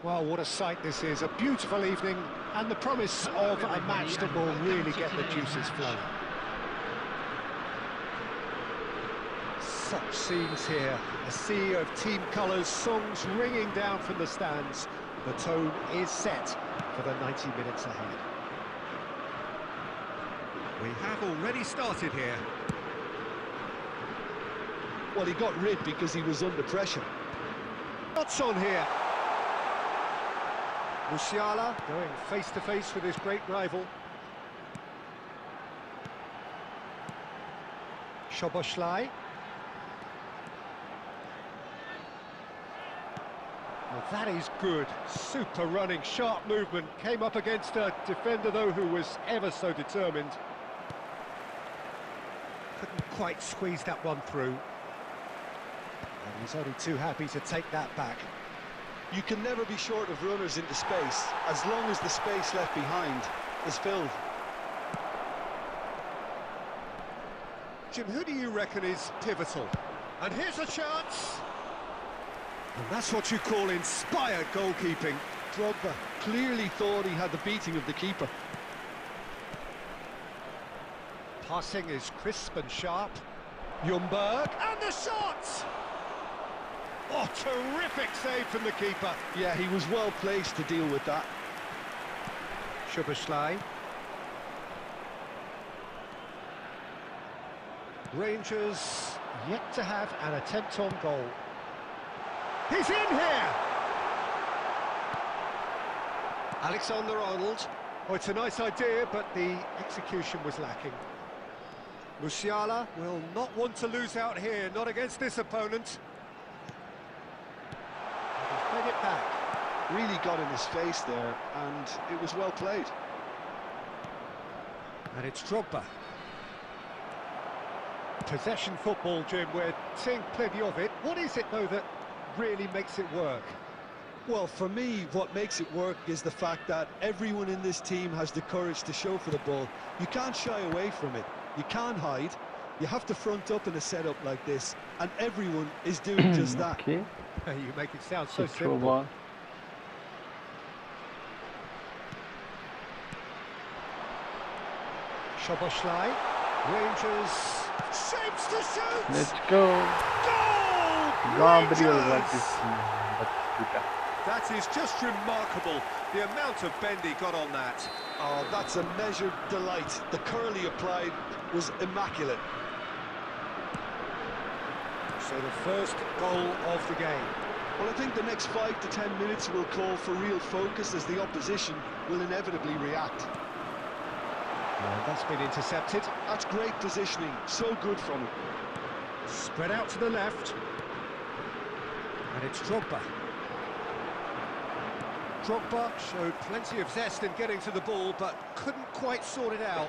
Well, what a sight this is. A beautiful evening and the promise of a match that will really get the juices flowing. Such scenes here. A sea of team colours, songs ringing down from the stands. The tone is set for the 90 minutes ahead. We have already started here. Well, he got rid because he was under pressure. Shots on here. Musiala going face-to-face with his great rival. Szoboszlai. Well, that is good. Super running, sharp movement. Came up against a defender, though, who was ever so determined. Couldn't quite squeeze that one through. And he's only too happy to take that back. You can never be short of runners into space, as long as the space left behind is filled. Jim, who do you reckon is pivotal? And here's a chance! And that's what you call inspired goalkeeping. Drogba clearly thought he had the beating of the keeper. Passing is crisp and sharp. Ljungberg, and the shot! Oh, terrific save from the keeper. Yeah, he was well placed to deal with that. Szoboszlai. Rangers yet to have an attempt on goal. He's in here! Alexander-Arnold. Oh, it's a nice idea, but the execution was lacking. Musiala will not want to lose out here, not against this opponent. He's played it back. Really got in his face there, and it was well played. And it's Drogba. Possession football, Jim, we're seeing plenty of it. What is it, though, that really makes it work? Well, for me, what makes it work is the fact that everyone in this team has the courage to show for the ball. You can't shy away from it. You can't hide. You have to front up in a setup like this, and everyone is doing just that. Okay. You make it sound so Throw simple. ball. Szoboszlai, Rangers, shapes to shoot! Let's go. Goal! Gabriel Rangers! Baptista. That is just remarkable, the amount of bend he got on that. Oh, that's a measured delight. The curl he applied was immaculate. So the first goal of the game. Well, I think the next 5 to 10 minutes will call for real focus as the opposition will inevitably react. That's been intercepted. That's great positioning, so good from him. Spread out to the left. And it's Drogba. Drogba showed plenty of zest in getting to the ball, but couldn't quite sort it out.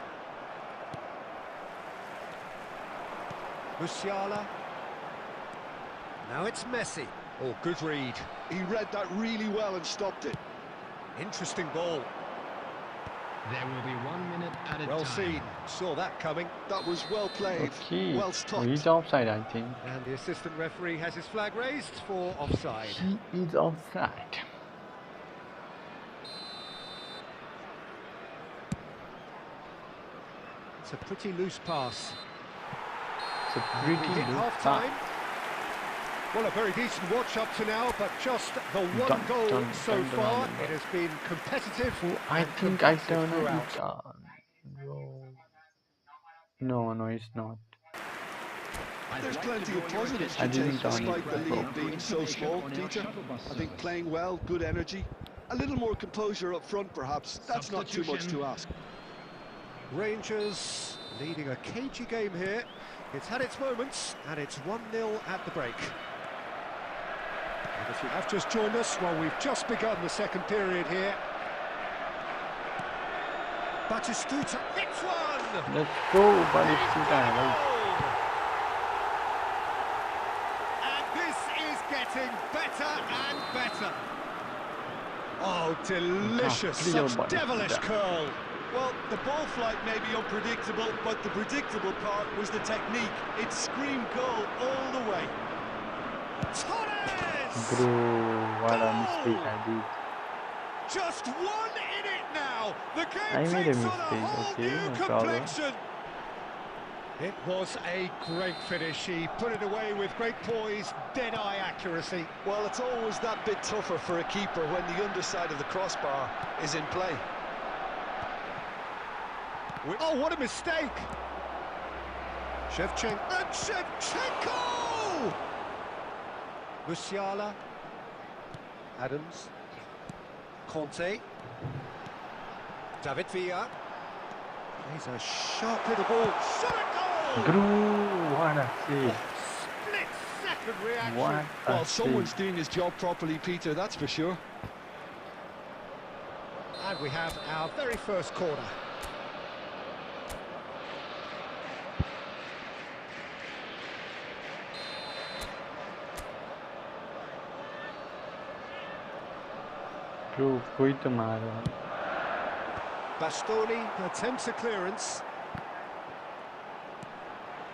Musiala. Now it's Messi. Oh, good read. He read that really well and stopped it. Interesting ball. There will be 1 minute at a Well time. seen. Saw that coming. That was well played, Okay. well Oh, stopped. he's offside, I think. And the assistant referee has his flag raised for offside. He is offside. It's a pretty loose pass. It's a We pretty hit good half-time. pass. Well, a very decent watch up to now, but just the one Dun, goal dun, so dun, dun, far. dun, dun. It has been competitive. Oh, I and think I competitive turned throughout. it on. No, it's not. There's plenty of positives I to take didn't on despite it the before. lead being so small, Peter. I think playing well, good energy. A little more composure up front, perhaps. That's not too much to ask. Rangers leading a cagey game here. It's had its moments, and it's 1-0 at the break. And if you have just joined us, well, we've just begun the second period here. Batistuta hits one! Let's go, Batistuta. And this is getting better and better. Oh, delicious, such devilish curl. Well, the ball flight may be unpredictable, but the predictable part was the technique. It screamed goal all the way. Torres! Bro, what a mistake I did. Just one in it now. The I game made a takes on a mistake, whole okay, new no problem. complexion. It was a great finish. He put it away with great poise, dead-eye accuracy. Well, it's always that bit tougher for a keeper when the underside of the crossbar is in play. Oh, what a mistake! Shevchenko! Musiala. Adams. Conte. David Villa. He's a sharp little ball. Shot a goal! Bro, what a save. Split-second reaction. What a Well, someone's save. doing his job properly, Peter, that's for sure. And we have our very first corner. Bro, कोई तो मार रहा है. Bastoni attempts a clearance.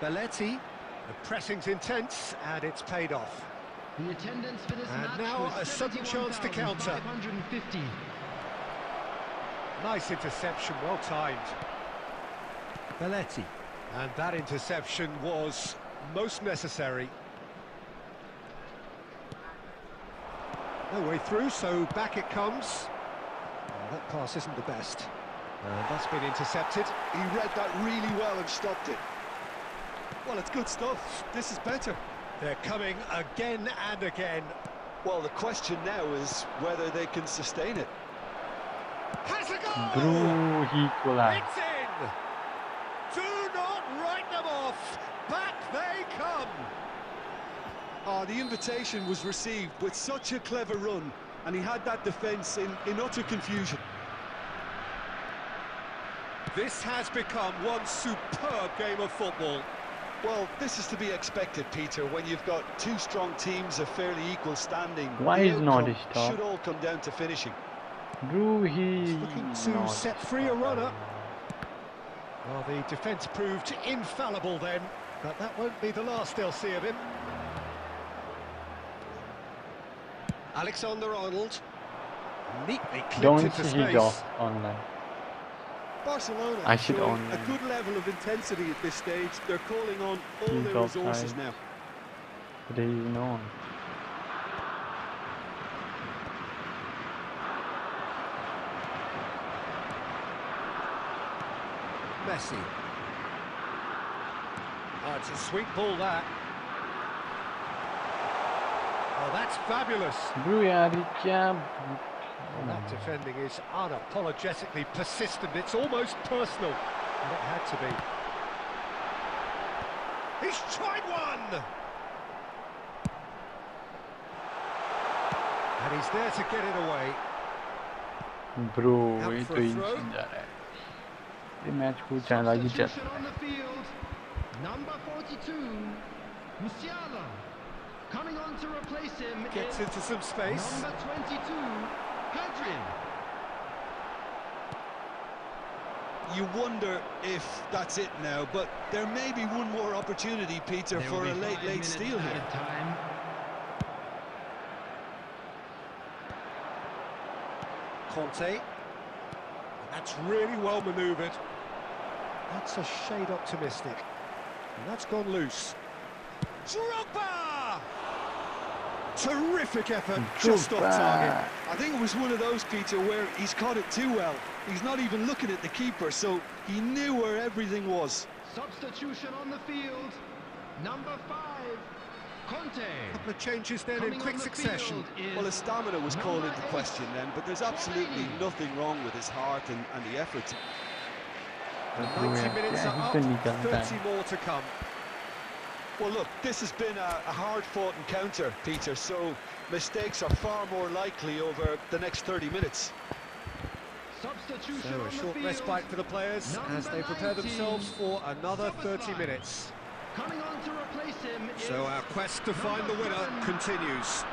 Belletti, the pressing's intense, and it's paid off. The attendance for this And match now was a sudden chance to counter. 71,550. Nice interception, well timed. Belletti. And that interception was most necessary. No way through, so back it comes. Oh, that pass isn't the best. And that's been intercepted. He read that really well and stopped it. Well, it's good stuff. This is better. They're coming again and again. Well, the question now is whether they can sustain it. Has a goal! Bro, he equalized. It's in! Do not write them off! Back they come! Oh, the invitation was received with such a clever run, and he had that defence in utter confusion. This has become one superb game of football. Well, this is to be expected, Peter, when you've got two strong teams of fairly equal standing. Why the is not outcome a stop? should all come down to finishing. Bro, he Looking to set free a runner. Well, the defence proved infallible then, but that won't be the last they'll see of him. Alexander-Arnold, neatly clipped Don't into he space. off online. Barcelona I should showing own a good level of intensity at this stage. They're calling on all He's their resources offside. now. But he's not. Messi. Oh, it's a sweet ball, that. Oh, that's fabulous. Bro, यार ये क्या? Well, that defending is unapologetically persistent. It's almost personal. And it had to be. He's tried one! And he's there to get it away. Bro, Out ये for तो a इंसान throw. जा रहा है. ये मैच को चला ही चल. Substitution on the field. Number 42, Musiala. Coming on to replace him Gets is into some space. number 22, Pedri. You wonder if that's it now, but there may be one more opportunity, Peter, There for will a be 5 late minutes steal here. added time. Conte. That's really well manoeuvred. That's a shade optimistic. And that's gone loose. Drogba! Terrific effort, just off target. I think it was one of those, Peter, where he's caught it too well. He's not even looking at the keeper, so he knew where everything was. Substitution on the field. Number 5, Conte. Couple of changes then Coming in on quick the succession. field is Well, his stamina was called number into 8, question then, but there's absolutely Torrini. nothing wrong with his heart and the effort. And 90 minutes yeah, are he up, couldn't get 30 that. more to come. Well, look, this has been a hard-fought encounter, Peter, so mistakes are far more likely over the next 30 minutes. Substitution So a on short the field. respite for the players as they prepare themselves for another 30 minutes. Coming on to replace him is So our quest to find the winner continues.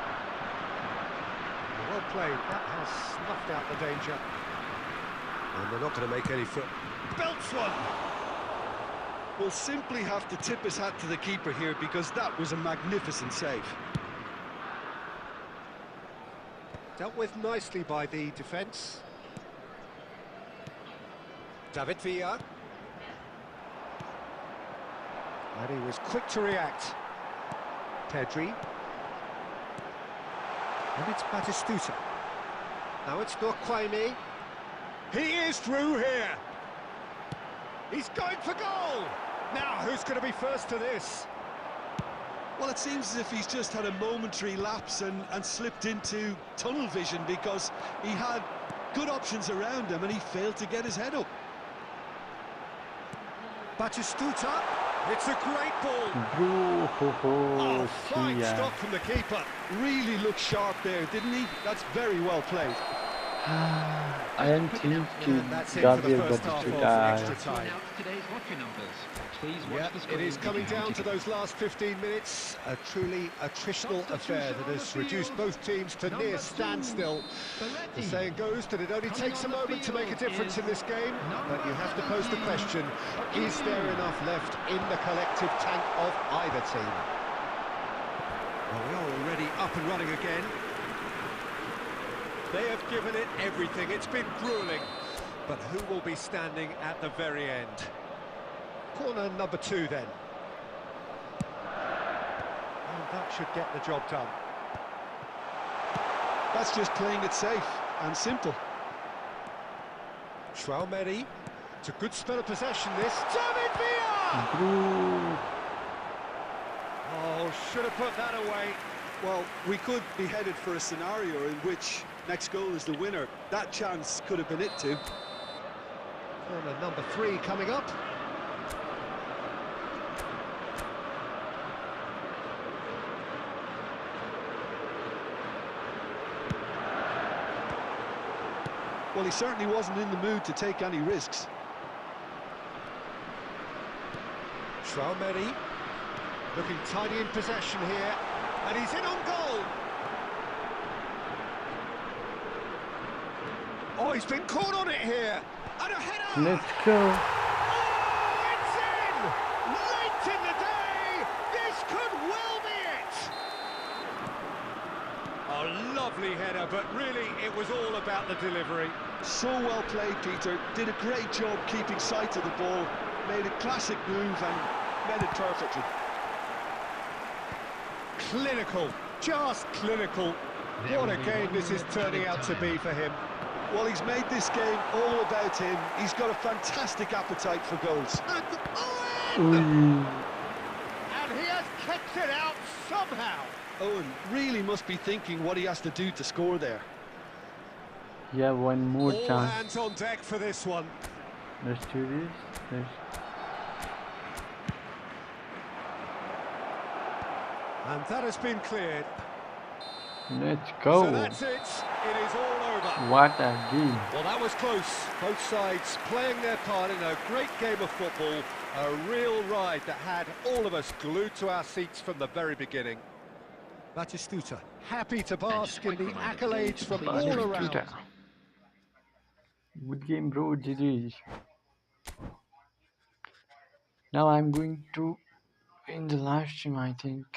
Well played, that has snuffed out the danger. And they're not going to make any foot. Belts one! We'll simply have to tip his hat to the keeper here because that was a magnificent save. Dealt with nicely by the defence. David Villa. And he was quick to react. Pedri. And it's Batistuta. Now it's Norquaime. He is through here. He's going for goal. Now who's going to be first to this? Well, it seems as if he's just had a momentary lapse and slipped into tunnel vision because he had good options around him and he failed to get his head up. Batistuta. It's a great ball. Bro, Oh, fine yeah. stop from the keeper. Really looked sharp there, didn't he? That's very well played. I didn't think And that's it for the Gabriel first half of Batistuta. extra time. Today's lottery numbers. Please watch Yeah, the it screen is if coming you down want to those last 15 minutes. A truly attritional affair that has reduced both teams to near standstill. The saying goes that it only takes a moment to make a difference in this game, but you have to pose the question, is there enough left in the collective tank of either team? Well, we are already up and running again. They have given it everything. It's been gruelling. But who will be standing at the very end? Corner number 2 then. And that should get the job done. That's just playing it safe and simple. Traumeri. It's a good spell of possession this. David Villa! Bro, Oh, should have put that away. Well, we could be headed for a scenario in which Next goal is the winner. That chance could have been it too. Corner number 3 coming up. Well, he certainly wasn't in the mood to take any risks. Traumeri looking tidy in possession here, and he's in on goal. Oh, he's been caught on it here, and a header! Let's go. Oh, it's in! Late in the day, this could well be it! A lovely header, but really it was all about the delivery. So well played, Peter. Did a great job keeping sight of the ball. Made a classic move and met it perfectly. Clinical, just clinical. What a game this is turning out to be for him. Well, he's made this game all about him. He's got a fantastic appetite for goals. And Ooh. And he has kicked it out somehow. Owen really must be thinking what he has to do to score there. Yeah, one more All chance. hands on deck for this one. Let's do this. And that has been cleared. Let's go. So that's it. It is all over. What a game. Well, that was close. Both sides playing their part in a great game of football. A real ride that had all of us glued to our seats from the very beginning. Batistuta, happy to bask in the accolades from all around. Good game, bro. GG. Now I'm going to in the live stream, I think.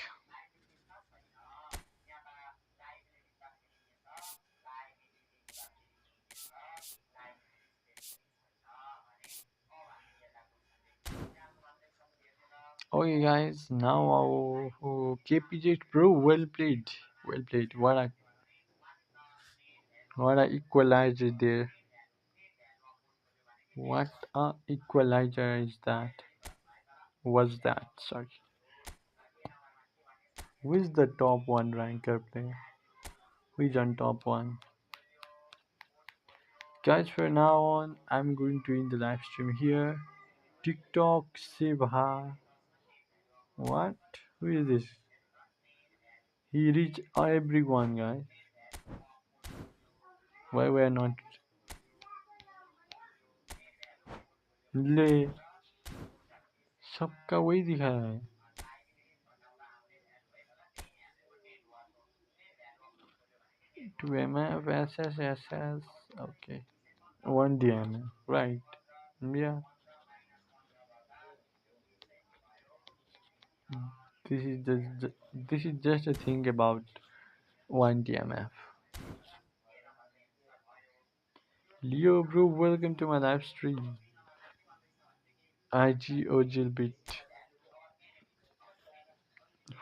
Okay, guys. Now our KPJ, bro. Well played. Well played. What a equalizer there. What a equalizer is that? Was that? Sorry. Who is the top one ranker player? Who is on top one? Guys, for now on, I'm going to end the live stream here. TikTok Sibha. What? Who is this? He reached everyone, guys. Why we are not? ले सबका वही दिखा रहा है. 2MF, SS. Okay. 1DMF. Right. Yeah. This is just a thing about 1DMF. Leo bro, welcome to my live stream. IG Ojilbit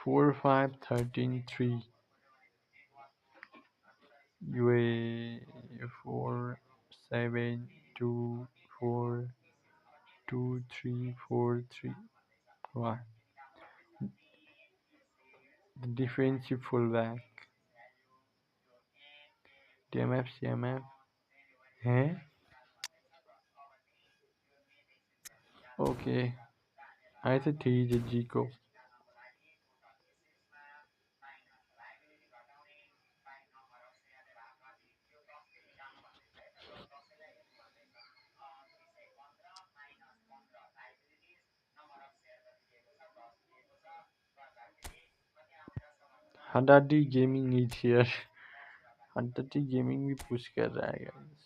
45133 UA 47242343. Wow. The defensive fullback. DMF CMF. Huh? Okay. I thought he's a Jico. Hadadi Gaming is here. Hadadi Gaming भी push कर रहा है guys.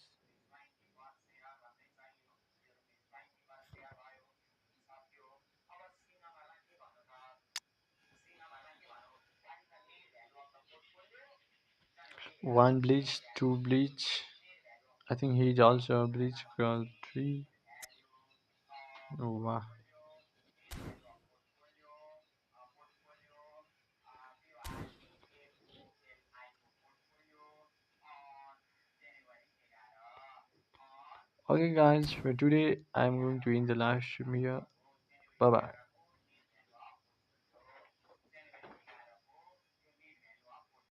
One bleach, two bleach. I think he's also a bleach girl. 3. Oh, wow. Okay guys, for today I'm going to end the live stream here. Bye bye.